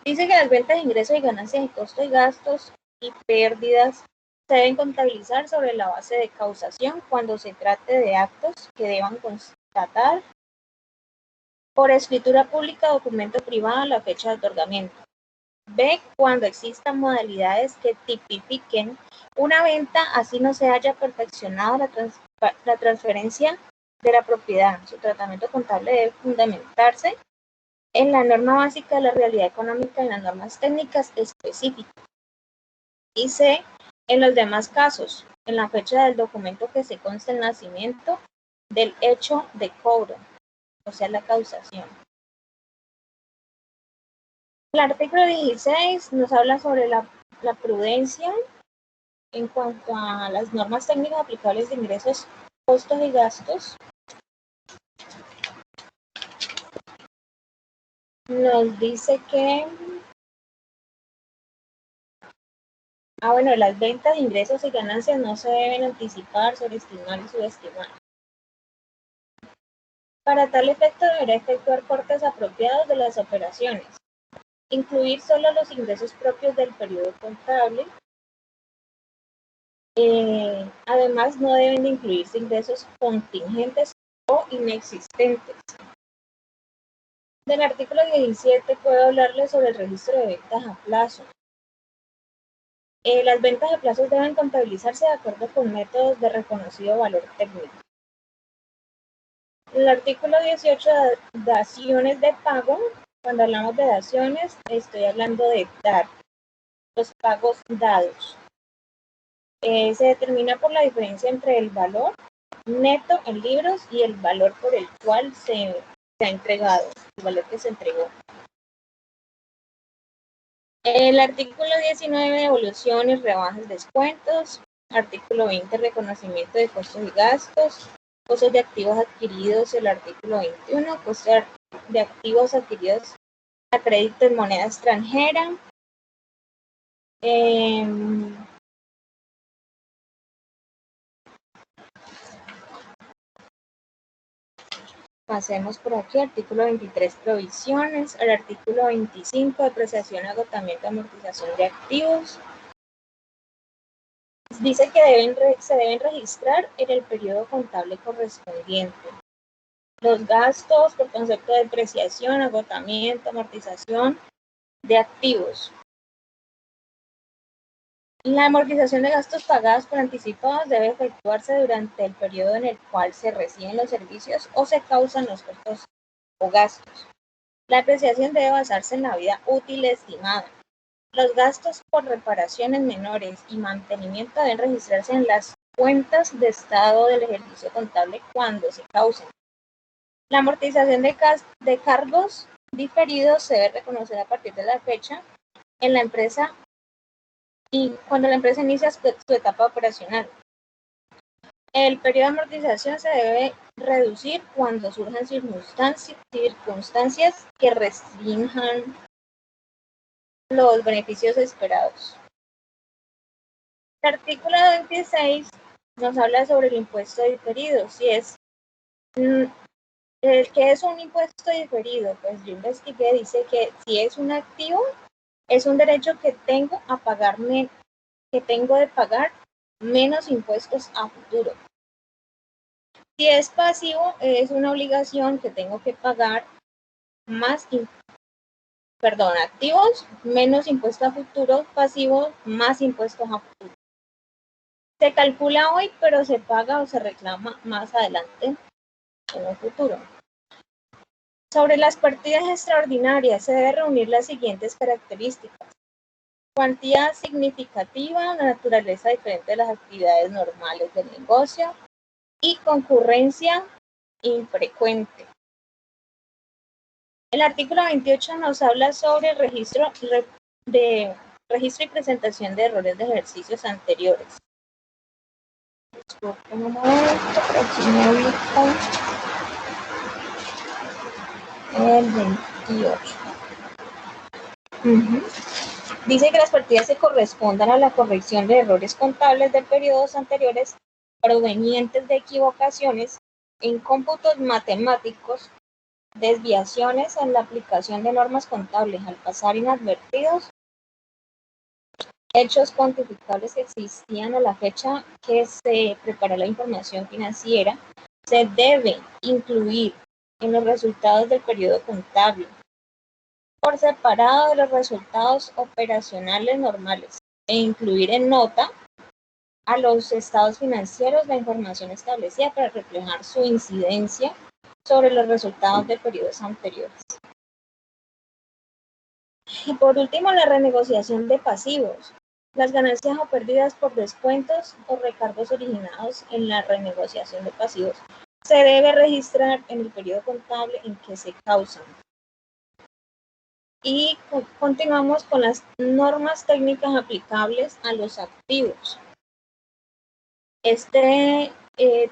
Dice que las ventas, ingresos y ganancias y costos y gastos y pérdidas se deben contabilizar sobre la base de causación cuando se trate de actos que deban constatar por escritura pública, documento privado, la fecha de otorgamiento. B, cuando existan modalidades que tipifiquen una venta, así no se haya perfeccionado la transferencia de la propiedad. Su tratamiento contable debe fundamentarse en la norma básica de la realidad económica y en las normas técnicas específicas. Y C, en los demás casos, en la fecha del documento que se conste el nacimiento del hecho de cobro, o sea, la causación. El artículo 16 nos habla sobre la prudencia en cuanto a las normas técnicas aplicables de ingresos, costos y gastos. Nos dice que Bueno, las ventas, ingresos y ganancias no se deben anticipar, sobreestimar y subestimar. Para tal efecto deberá efectuar cortes apropiados de las operaciones, incluir solo los ingresos propios del periodo contable. Además, no deben de incluirse ingresos contingentes o inexistentes. Del artículo 17 puedo hablarles sobre el registro de ventas a plazo. Las ventas a plazo deben contabilizarse de acuerdo con métodos de reconocido valor técnico. El artículo 18, daciones de pago. Cuando hablamos de daciones, estoy hablando de dar, los pagos dados. Se determina por la diferencia entre el valor neto en libros y el valor por el cual se ha entregado, el valor que se entregó. El artículo 19, devoluciones, rebajas, descuentos. Artículo 20, reconocimiento de costos y gastos. Costos de activos adquiridos, el artículo 21, costos de activos adquiridos a crédito en moneda extranjera. Pasemos por aquí, artículo 23, provisiones, el artículo 25, depreciación, agotamiento, amortización de activos. Dice que se deben registrar en el periodo contable correspondiente. Los gastos por concepto de depreciación, agotamiento, amortización de activos. La amortización de gastos pagados por anticipados debe efectuarse durante el periodo en el cual se reciben los servicios o se causan los costos o gastos. La apreciación debe basarse en la vida útil estimada. Los gastos por reparaciones menores y mantenimiento deben registrarse en las cuentas de estado del ejercicio contable cuando se causen. La amortización de cargos diferidos se debe reconocer a partir de la fecha en la empresa y cuando la empresa inicia su etapa operacional. El periodo de amortización se debe reducir cuando surjan circunstancias que restrinjan los beneficios esperados. El artículo 26 nos habla sobre el impuesto diferido. ¿Qué es un impuesto diferido? Pues yo investigué, dice que si es un activo, es un derecho que tengo de pagar menos impuestos a futuro. Si es pasivo, es una obligación que tengo que pagar activos, menos impuestos a futuro, pasivos, más impuestos a futuro. Se calcula hoy, pero se paga o se reclama más adelante en el futuro. Sobre las partidas extraordinarias, se debe reunir las siguientes características: cuantía significativa, la naturaleza diferente de las actividades normales del negocio y concurrencia infrecuente. El artículo 28 nos habla sobre el registro y presentación de errores de ejercicios anteriores. El 28. Dice que las partidas se correspondan a la corrección de errores contables de periodos anteriores provenientes de equivocaciones en cómputos matemáticos, desviaciones en la aplicación de normas contables al pasar inadvertidos, hechos cuantificables que existían a la fecha que se preparó la información financiera, se debe incluir en los resultados del periodo contable, por separado de los resultados operacionales normales, e incluir en nota a los estados financieros la información establecida para reflejar su incidencia sobre los resultados de periodos anteriores. Y por último, la renegociación de pasivos. Las ganancias o pérdidas por descuentos o recargos originados en la renegociación de pasivos se debe registrar en el periodo contable en que se causan. Y continuamos con las normas técnicas aplicables a los activos. Este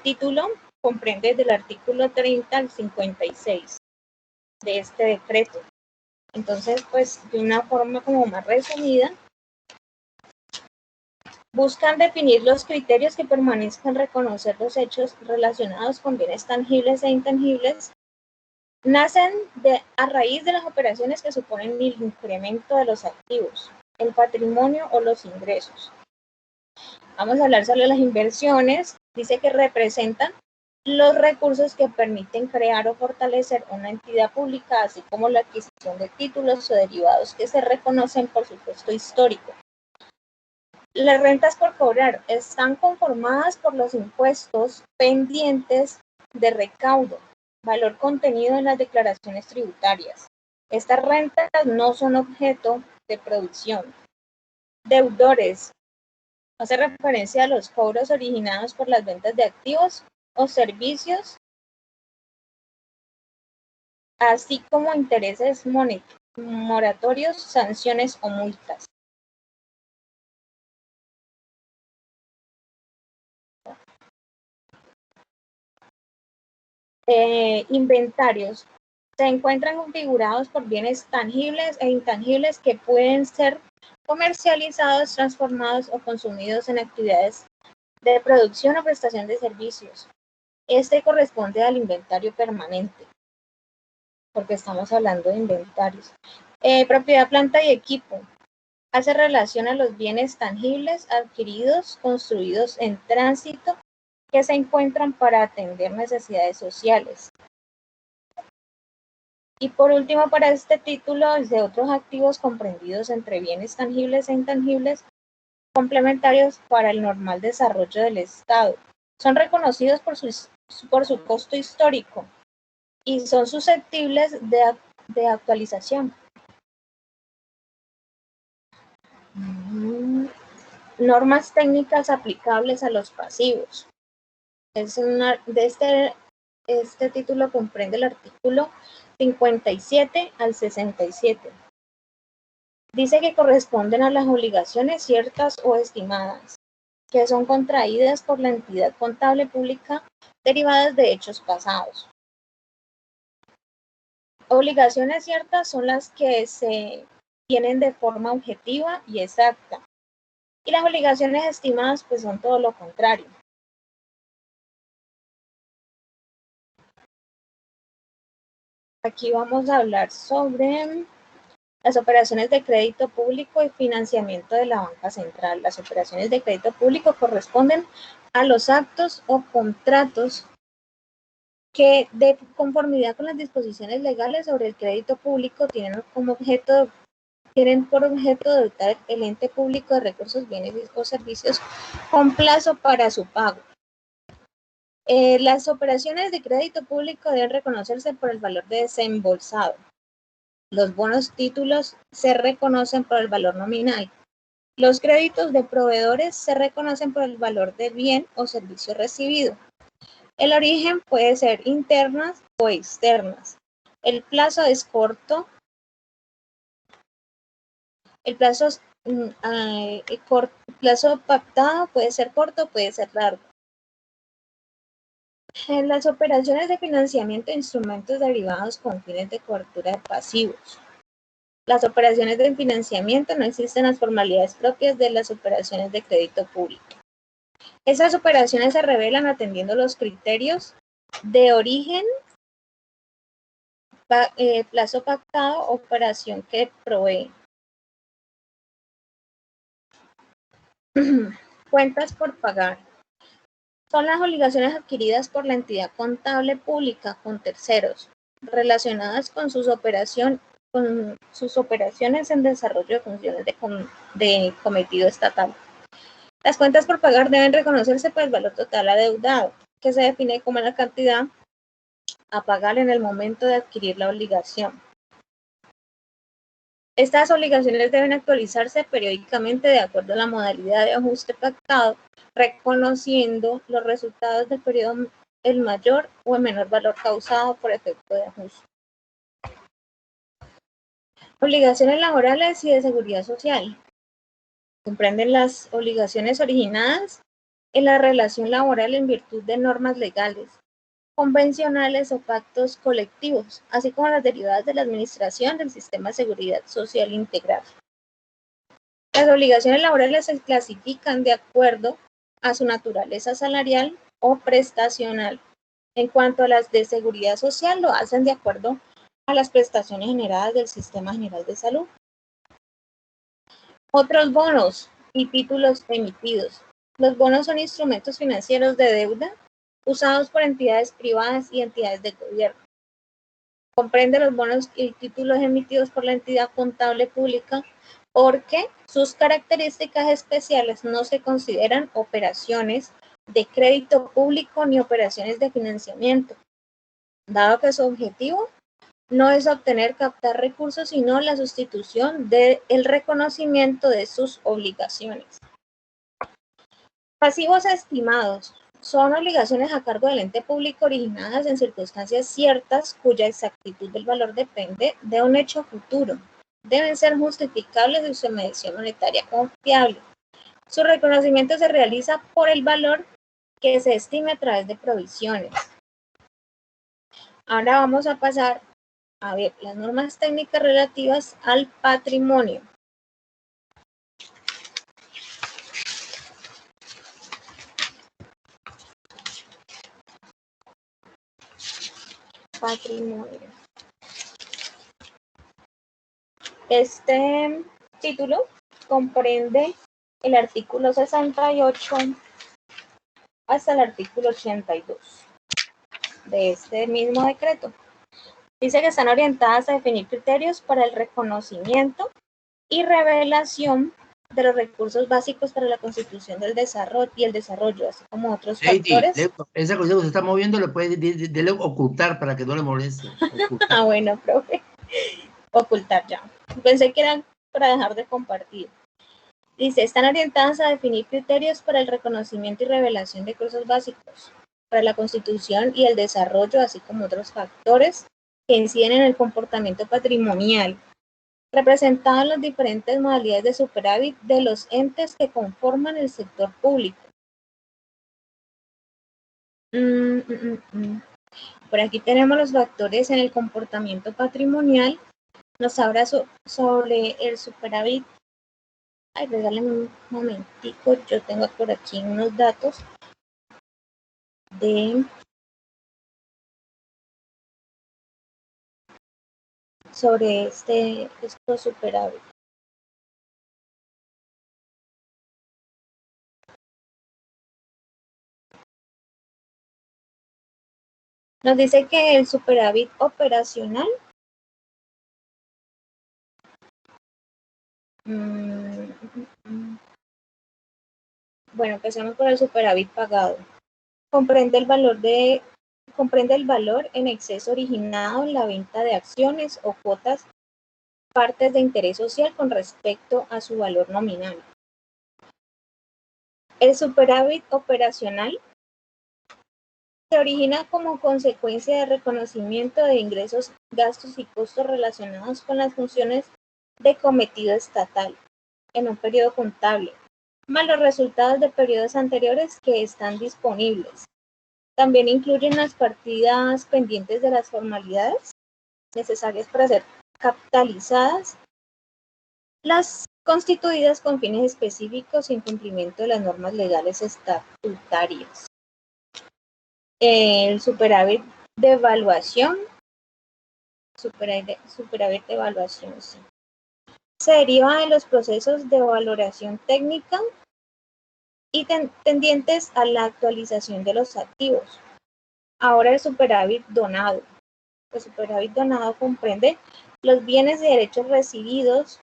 título comprende desde el artículo 30 al 56 de este decreto. Entonces, pues, de una forma como más resumida, Buscan definir los criterios que permanezcan, reconocer los hechos relacionados con bienes tangibles e intangibles. Nacen a raíz de las operaciones que suponen el incremento de los activos, el patrimonio o los ingresos. Vamos a hablar sobre las inversiones. Dice que representan los recursos que permiten crear o fortalecer una entidad pública, así como la adquisición de títulos o derivados que se reconocen por su costo histórico. Las rentas por cobrar están conformadas por los impuestos pendientes de recaudo, valor contenido en las declaraciones tributarias. Estas rentas no son objeto de producción. Deudores. Hace referencia a los cobros originados por las ventas de activos o servicios, así como intereses moratorios, sanciones o multas. Inventarios. Se encuentran configurados por bienes tangibles e intangibles que pueden ser comercializados, transformados o consumidos en actividades de producción o prestación de servicios. Este corresponde al inventario permanente, porque estamos hablando de inventarios. Propiedad, planta y equipo. Hace relación a los bienes tangibles adquiridos, construidos en tránsito, que se encuentran para atender necesidades sociales. Y por último, para este título, es de otros activos comprendidos entre bienes tangibles e intangibles complementarios para el normal desarrollo del Estado. Son reconocidos por su costo histórico y son susceptibles de actualización. Normas técnicas aplicables a los pasivos. Este título comprende el artículo 57 al 67. Dice que corresponden a las obligaciones ciertas o estimadas, que son contraídas por la entidad contable pública derivadas de hechos pasados. Obligaciones ciertas son las que se tienen de forma objetiva y exacta, y las obligaciones estimadas pues son todo lo contrario. Aquí vamos a hablar sobre las operaciones de crédito público y financiamiento de la banca central. Las operaciones de crédito público corresponden a los actos o contratos que, de conformidad con las disposiciones legales sobre el crédito público, tienen por objeto dotar el ente público de recursos, bienes o servicios con plazo para su pago. Las operaciones de crédito público deben reconocerse por el valor de desembolsado. Los bonos títulos se reconocen por el valor nominal. Los créditos de proveedores se reconocen por el valor del bien o servicio recibido. El origen puede ser internas o externas. El plazo es corto. El plazo pactado puede ser corto, puede ser largo. En las operaciones de financiamiento de instrumentos derivados con fines de cobertura de pasivos. Las operaciones de financiamiento no existen las formalidades propias de las operaciones de crédito público. Esas operaciones se revelan atendiendo los criterios de origen, plazo pactado, operación que provee. Cuentas por pagar. Son las obligaciones adquiridas por la entidad contable pública con terceros, relacionadas con sus operaciones en desarrollo de funciones de cometido estatal. Las cuentas por pagar deben reconocerse por el valor total adeudado, que se define como la cantidad a pagar en el momento de adquirir la obligación. Estas obligaciones deben actualizarse periódicamente de acuerdo a la modalidad de ajuste pactado, reconociendo los resultados del periodo el mayor o el menor valor causado por efecto de ajuste. Obligaciones laborales y de seguridad social. Comprenden las obligaciones originadas en la relación laboral en virtud de normas legales, convencionales o pactos colectivos, así como las derivadas de la administración del sistema de seguridad social integral. Las obligaciones laborales se clasifican de acuerdo a su naturaleza salarial o prestacional. En cuanto a las de seguridad social, lo hacen de acuerdo a las prestaciones generadas del Sistema General de Salud. Otros bonos y títulos emitidos. Los bonos son instrumentos financieros de deuda usados por entidades privadas y entidades de gobierno. Comprende los bonos y títulos emitidos por la entidad contable pública porque sus características especiales no se consideran operaciones de crédito público ni operaciones de financiamiento, dado que su objetivo no es obtener, captar recursos, sino la sustitución del reconocimiento de sus obligaciones. Pasivos estimados. Son obligaciones a cargo del ente público originadas en circunstancias ciertas cuya exactitud del valor depende de un hecho futuro. Deben ser justificables de su medición monetaria confiable. Su reconocimiento se realiza por el valor que se estime a través de provisiones. Ahora vamos a pasar a ver las normas técnicas relativas al patrimonio. Patrimonio. Este título comprende el artículo 68 hasta el artículo 82 de este mismo decreto. Dice que están orientadas a definir criterios para el reconocimiento y revelación de los recursos básicos para la constitución del desarrollo y el desarrollo, así como otros factores. Esa cosa que se está moviendo le puede dele ocultar para que no le moleste. Ah, bueno, profe. Ocultar ya. Pensé que eran para dejar de compartir. Dice, están orientadas a definir criterios para el reconocimiento y revelación de recursos básicos para la constitución y el desarrollo, así como otros factores que inciden en el comportamiento patrimonial, representado en las diferentes modalidades de superávit de los entes que conforman el sector público. Por aquí tenemos los factores en el comportamiento patrimonial. Nos habla sobre el superávit. Ay, regálame un momentico, yo tengo por aquí unos datos sobre estos superávit. Nos dice que el superávit operacional bueno, empecemos por el superávit pagado. Comprende el valor en exceso originado en la venta de acciones o cuotas, partes de interés social con respecto a su valor nominal. El superávit operacional se origina como consecuencia de reconocimiento de ingresos, gastos y costos relacionados con las funciones de cometido estatal en un periodo contable, más los resultados de periodos anteriores que están disponibles. También incluyen las partidas pendientes de las formalidades necesarias para ser capitalizadas, las constituidas con fines específicos en cumplimiento de las normas legales estatutarias. El superávit de evaluación, superávit de evaluación, sí, se deriva de los procesos de valoración técnica y tendientes a la actualización de los activos. Ahora el superávit donado. El superávit donado comprende los bienes y derechos recibidos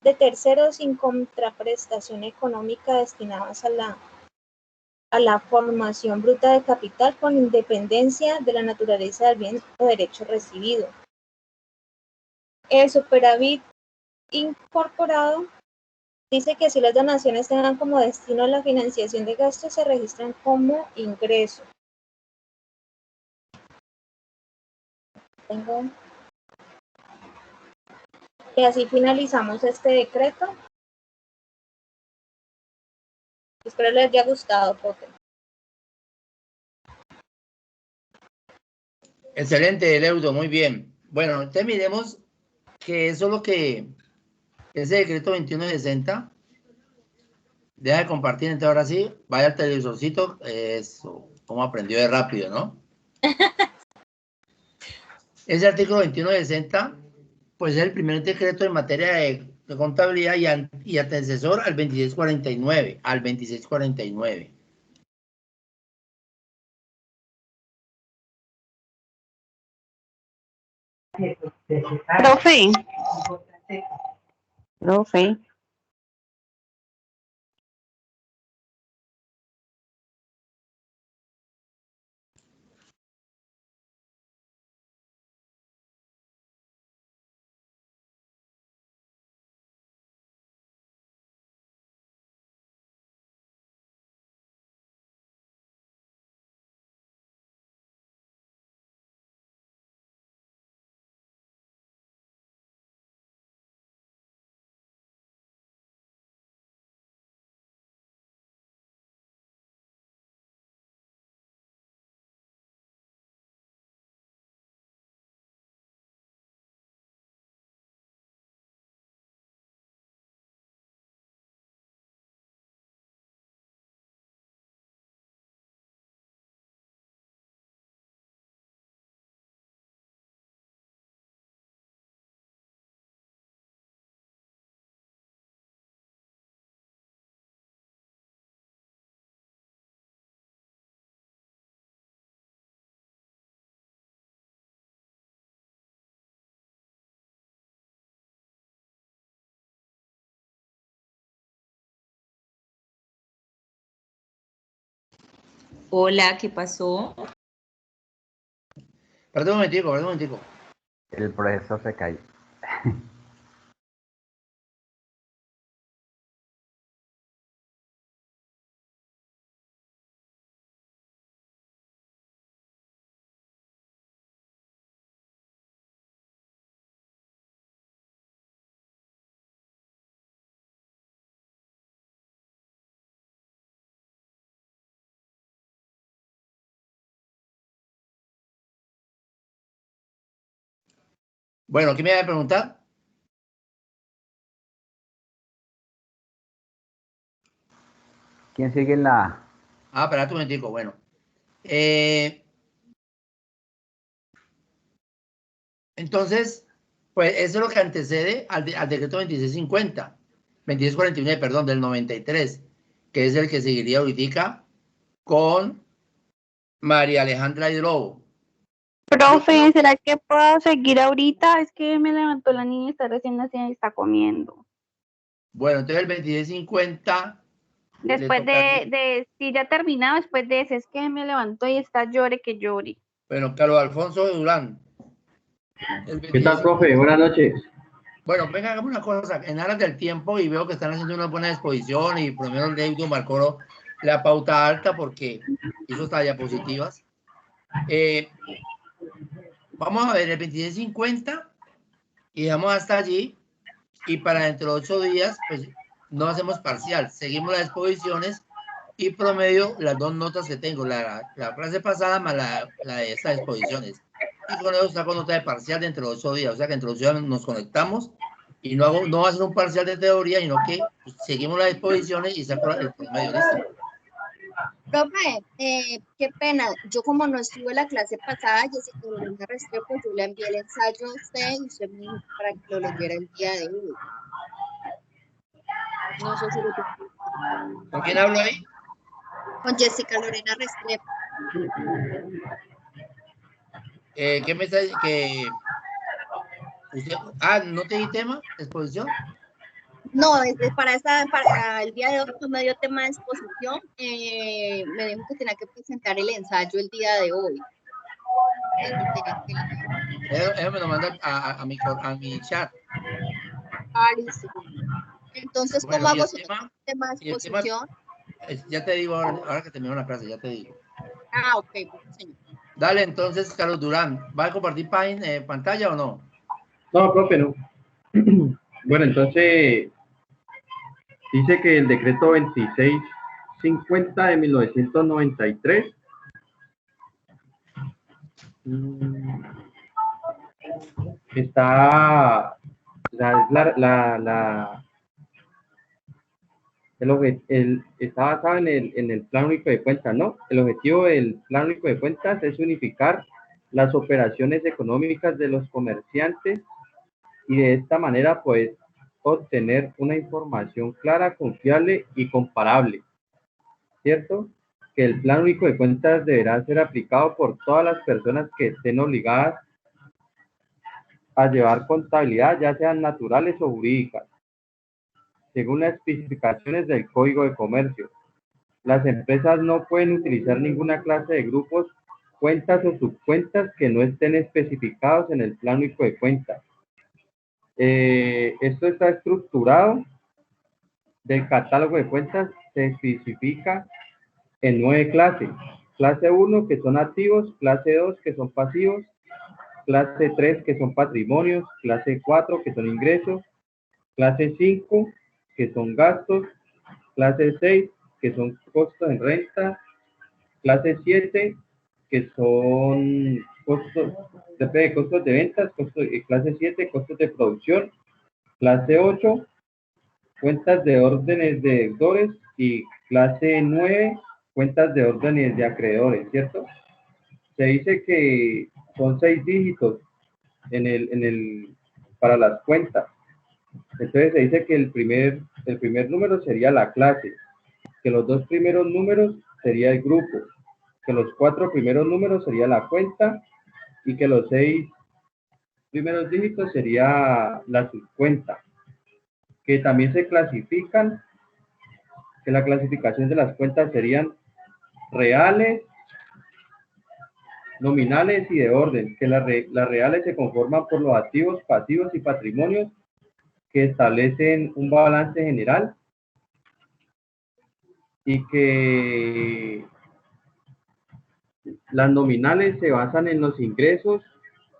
de terceros sin contraprestación económica destinados a la formación bruta de capital con independencia de la naturaleza del bien o derecho recibido. El superávit incorporado dice que si las donaciones tengan como destino la financiación de gastos, se registran como ingreso. Y así finalizamos este decreto. Espero les haya gustado, profe. Excelente, Eleudo, muy bien. Bueno, terminemos que eso es lo que ese decreto 2160 Deja de compartir, entonces ahora sí, vaya al televisorcito. Eso, cómo aprendió de rápido, ¿no? Ese artículo 2160, pues es el primer decreto en materia de contabilidad y antecesor al 2649, al 2649. Profe. Profe. Hola, ¿qué pasó? Perdón un momentico, perdón un momentico. El profesor se cayó. Bueno, ¿qué me iba a preguntar? ¿Quién sigue en la? Espérate un momentico, bueno. Entonces, pues eso es lo que antecede al decreto 2650, 2649, perdón, del 93, que es el que seguiría ahorita con María Alejandra Hidrobo. Profe, ¿será que puedo seguir ahorita? Es que me levantó la niña y está recién nacida y está comiendo. Bueno, entonces el 2650 le Después tocaría. si ya terminado, después de ese, es que me levantó y está llore que llore. Bueno, Carlos Alfonso de Durán. El ¿Qué tal, 2650. profe? Buenas noches. Bueno, venga, hagamos una cosa, en aras del tiempo, y veo que están haciendo una buena exposición, y por lo menos Leudo marcó la pauta alta porque hizo estas diapositivas. Vamos a ver el 2650 y dejamos hasta allí, y para dentro de 8 días, pues no hacemos parcial, seguimos las exposiciones y promedio las dos notas que tengo, la clase pasada más la de estas exposiciones. Y con eso saco nota de parcial dentro de 8 días, o sea que dentro de 8 días nos conectamos y no va a ser un parcial de teoría, sino que pues, seguimos las exposiciones y saco el promedio, ¿listo? Profe, qué pena, yo como no estuve la clase pasada, Jessica Lorena Restrepo, yo le envié el ensayo a usted y usted me dijo para que lo leyera el día de hoy. No sé si lo tiene. ¿Con quién hablo ahí? Con Jessica Lorena Restrepo. ¿Qué me está que usted, no te di tema de exposición? No, para el día de hoy no me dio tema de exposición. Me dijo que tenía que presentar el ensayo el día de hoy. Lo tenía que leer. Él me lo manda a mi chat. Listo. Entonces, ¿cómo Bueno, hago si no tengo tema de y el tema, exposición? ya te digo ahora que termino la clase, ya te digo. Ok, bueno, señor. Dale, entonces, Carlos Durán, ¿va a compartir pantalla o no? No, profe, no. Bueno, entonces, dice que el decreto 2650 de 1993 está, Está basado en el Plan Único de Cuentas, ¿no? El objetivo del Plan Único de Cuentas es unificar las operaciones económicas de los comerciantes y de esta manera, pues, obtener una información clara, confiable y comparable, ¿cierto? Que el Plan Único de Cuentas deberá ser aplicado por todas las personas que estén obligadas a llevar contabilidad, ya sean naturales o jurídicas, según las especificaciones del Código de Comercio. Las empresas no pueden utilizar ninguna clase de grupos, cuentas o subcuentas que no estén especificados en el Plan Único de Cuentas. Esto está estructurado del catálogo de cuentas, se especifica en 9 clases. Clase 1, que son activos, clase 2, que son pasivos, clase 3, que son patrimonios, clase 4, que son ingresos, clase 5, que son gastos, clase 6, que son costos en renta, clase 7, que son costos de ventas, clase 7, costos de producción, clase 8, cuentas de órdenes de deudores y clase 9, cuentas de órdenes de acreedores, ¿cierto? Se dice que son 6 dígitos para las cuentas. Entonces se dice que el primer número sería la clase, que los 2 primeros números sería el grupo, que los 4 primeros números sería la cuenta y que los 6 primeros dígitos sería la subcuenta, que también se clasifican, que la clasificación de las cuentas serían reales, nominales y de orden, que las reales se conforman por los activos, pasivos y patrimonios que establecen un balance general y que las nominales se basan en los ingresos,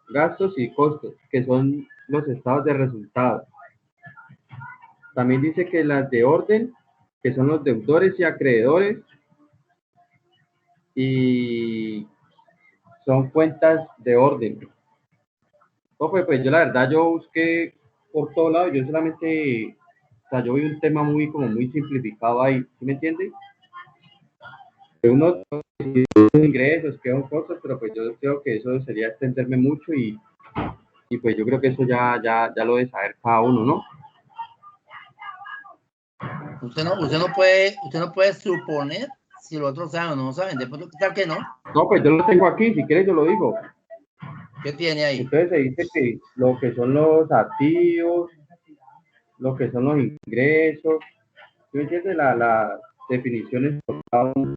gastos y costos, que son los estados de resultados. También dice que las de orden, que son los deudores y acreedores, y son cuentas de orden. No, pues yo la verdad, yo busqué por todos lados, yo solamente, o sea, yo vi un tema muy simplificado ahí, ¿sí me entiende? Unos ingresos, que son cosas, pero pues yo creo que eso sería extenderme mucho y pues yo creo que eso ya lo debe saber cada uno, ¿no? Usted no puede suponer si los otros saben o no saben. Después tal que no. No, pues yo lo tengo aquí, si quieres yo lo digo. ¿Qué tiene ahí? Entonces se dice que lo que son los activos, lo que son los ingresos, ¿sí me entiendes? Las definiciones por cada uno.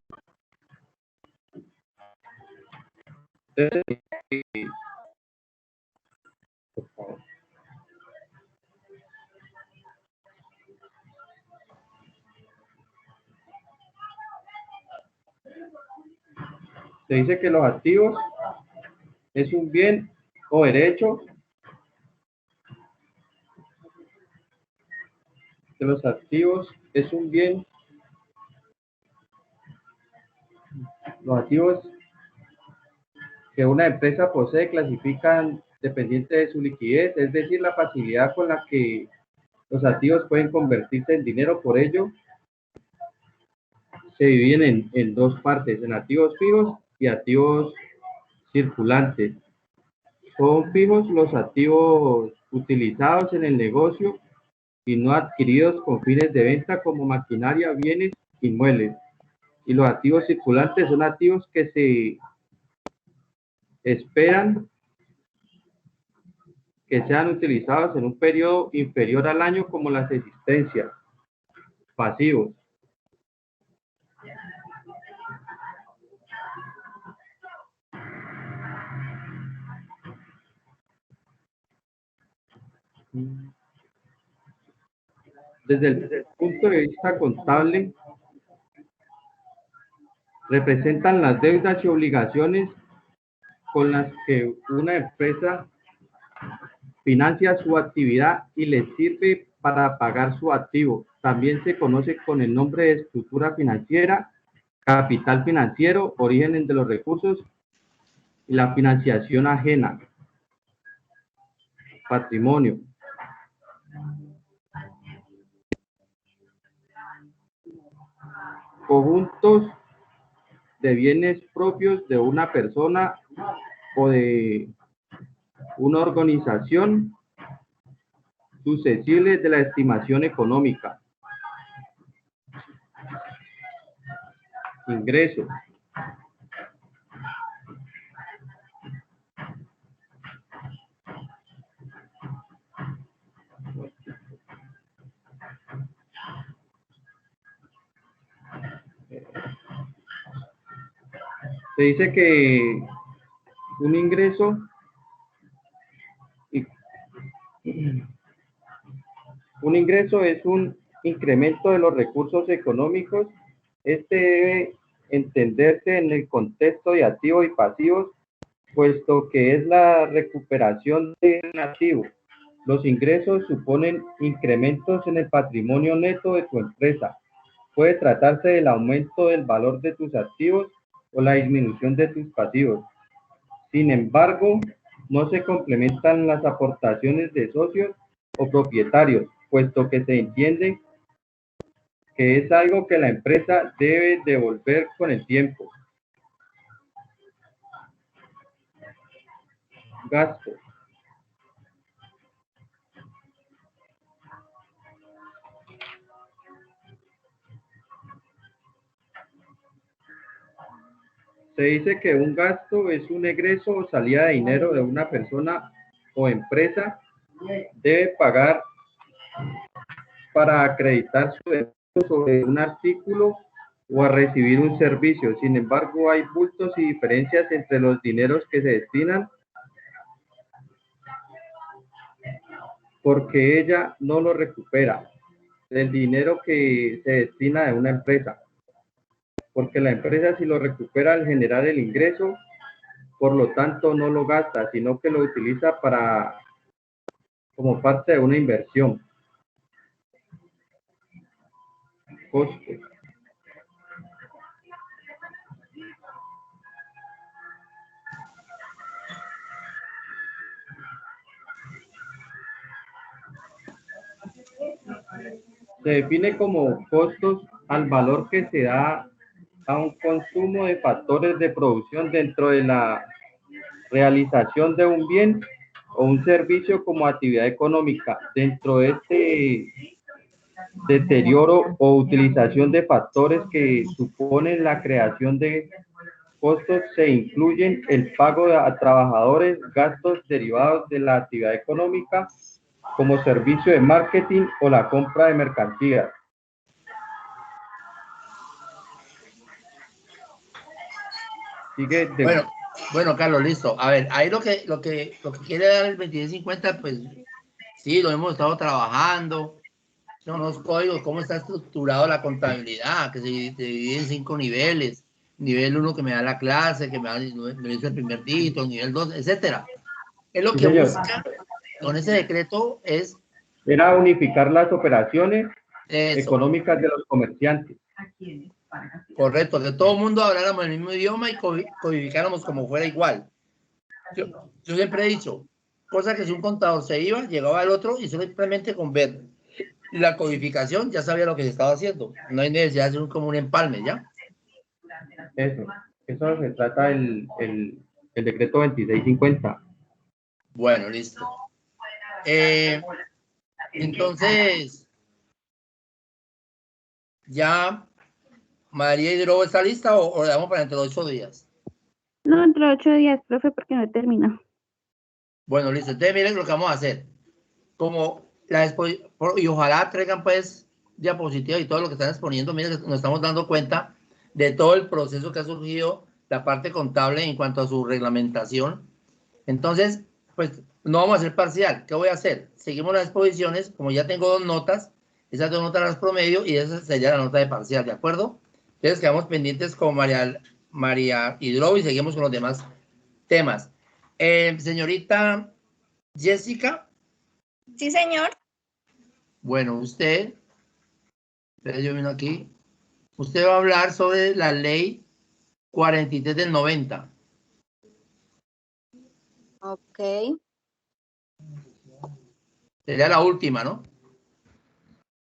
Entonces, por favor. Se dice que los activos es un bien o derecho, que los activos es un bien, los activos que una empresa posee clasifican dependiente de su liquidez, es decir, la facilidad con la que los activos pueden convertirse en dinero. Por ello, se dividen en 2 partes, en activos fijos y activos circulantes. Son fijos los activos utilizados en el negocio y no adquiridos con fines de venta como maquinaria, bienes, inmuebles. Y los activos circulantes son activos que se esperan que sean utilizados en un periodo inferior al año, como las existencias, pasivos. Desde el punto de vista contable, representan las deudas y obligaciones con las que una empresa financia su actividad y le sirve para pagar su activo. También se conoce con el nombre de estructura financiera, capital financiero, origen de los recursos y la financiación ajena, patrimonio. conjuntos de bienes propios de una persona o de una organización susceptibles de la estimación económica. Ingresos. Se dice que un ingreso es un incremento de los recursos económicos. Este debe entenderse en el contexto de activos y pasivos, puesto que es la recuperación de un activo. Los ingresos suponen incrementos en el patrimonio neto de tu empresa. Puede tratarse del aumento del valor de tus activos o la disminución de tus pasivos. Sin embargo, no se complementan las aportaciones de socios o propietarios, puesto que se entiende que es algo que la empresa debe devolver con el tiempo. Gasto. Se dice que un gasto es un egreso o salida de dinero de una persona o empresa debe pagar para acreditar su derecho sobre un artículo o a recibir un servicio. Sin embargo, hay bultos y diferencias entre los dineros que se destinan porque ella no lo recupera del dinero que se destina de una empresa, porque la empresa sí lo recupera al generar el ingreso, por lo tanto no lo gasta, sino que lo utiliza como parte de una inversión. Costo. Se define como costos al valor que se da a un consumo de factores de producción dentro de la realización de un bien o un servicio como actividad económica. Dentro de este deterioro o utilización de factores que suponen la creación de costos se incluyen el pago a trabajadores, gastos derivados de la actividad económica, como servicio de marketing o la compra de mercancías. Sigue Bueno, Carlos, listo. A ver, ahí lo que quiere dar el 2650, pues sí, lo hemos estado trabajando. Son los códigos, cómo está estructurado la contabilidad, que se divide en 5 niveles. Nivel 1 que me da la clase, que me dice el primer dígito, nivel 2, etcétera. Es lo Sí, que señor. busca con ese decreto es... Era unificar las operaciones económicas de los comerciantes. Correcto, que todo el mundo habláramos el mismo idioma y codificáramos como fuera igual. Yo siempre he dicho, cosa que si un contador se iba, llegaba al otro y simplemente con ver la codificación ya sabía lo que se estaba haciendo. No hay necesidad de hacer como un empalme, ¿ya? Eso se trata el decreto 2650. Bueno, listo. Entonces, ¿ya María Hidrobo está lista o le damos para dentro de 8 días? No, dentro de 8 días, profe, porque no termino. Bueno, listo. Entonces, miren lo que vamos a hacer. Como y ojalá traigan pues diapositivas y todo lo que están exponiendo. Miren que nos estamos dando cuenta de todo el proceso que ha surgido la parte contable en cuanto a su reglamentación. Entonces, pues no vamos a hacer parcial. ¿Qué voy a hacer? Seguimos las exposiciones. Como ya tengo 2 notas, esas 2 notas las promedio y esa sería la nota de parcial, ¿de acuerdo? Entonces quedamos pendientes con María Hidrobo y seguimos con los demás temas. Señorita Jessica. Sí, señor. Bueno, usted, yo vino aquí, usted va a hablar sobre la ley 43 del 90. Ok. Sería la última, ¿no?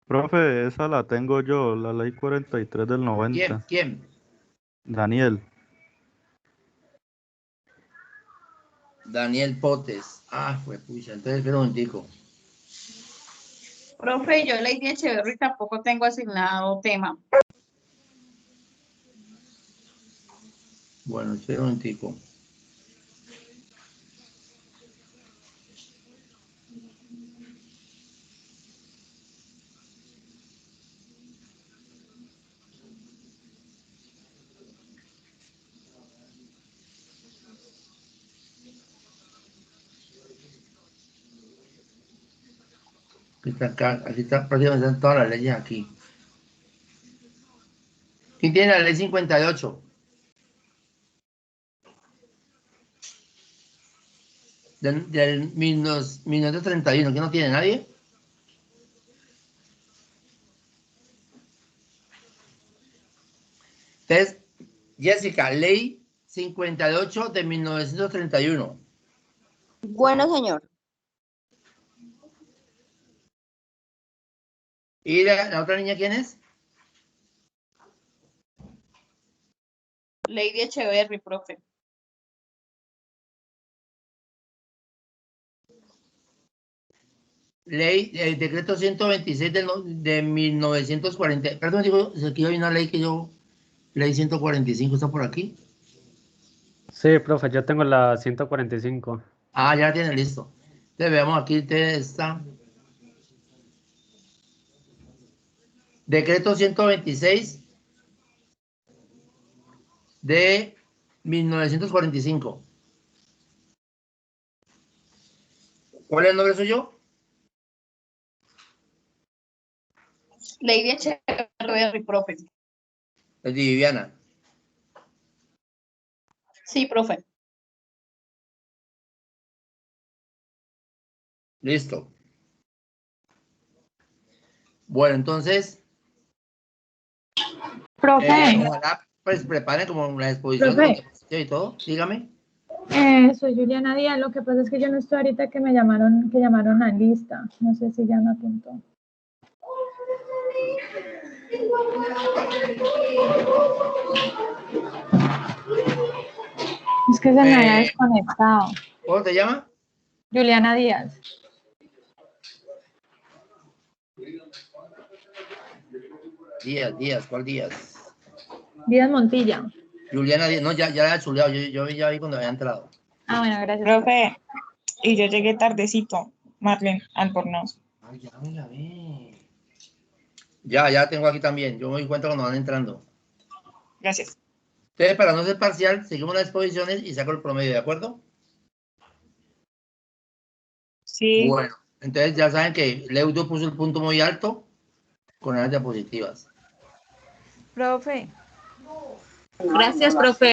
Profe, esa la tengo yo, la ley 43 del 90. ¿Quién? Daniel. Daniel Potes. Ah, fue pucha. Entonces, espera un momentico. Profe, yo Lady Echeverry tampoco tengo asignado tema. Bueno, espera un momentico. Aquí está prácticamente están todas las leyes aquí. ¿Quién tiene la ley 58? Del 1931, ¿que no tiene nadie? Entonces, Jessica, ley 58 de 1931. Bueno, señor. ¿Y la otra niña quién es? Lady Echeverry, profe. Ley, el decreto 126 de 1940. Perdón, digo, aquí hay una ley que yo, ley 145, ¿está por aquí? Sí, profe, yo tengo la 145. Ah, ya la tiene listo. Entonces veamos aquí, está. Decreto 126 de 1945. ¿Cuál es el nombre suyo? Lady Echeverry, profe. Es de Viviana. Sí, profe. Listo. Bueno, entonces, Profe, ojalá pues preparen como la exposición profe, y todo. Dígame. soy Juliana Díaz. Lo que pasa es que yo no estoy ahorita que llamaron a lista. No sé si ya me apuntó. Es que se me había desconectado. ¿Cómo te llama? Juliana Díaz. Díaz, ¿cuál Díaz? Díaz Montilla. Juliana Díaz, no, ya la he chuleado, yo ya vi cuando había entrado. Ah, bueno, gracias. Profe, y yo llegué tardecito, Marlene Albornoz. Ay, ya ve. Ya tengo aquí también, yo me doy cuenta cuando van entrando. Gracias. Entonces, para no ser parcial, seguimos las exposiciones y saco el promedio, ¿de acuerdo? Sí. Bueno, entonces ya saben que Leudo puso el punto muy alto con las diapositivas. Profe. Gracias, profe.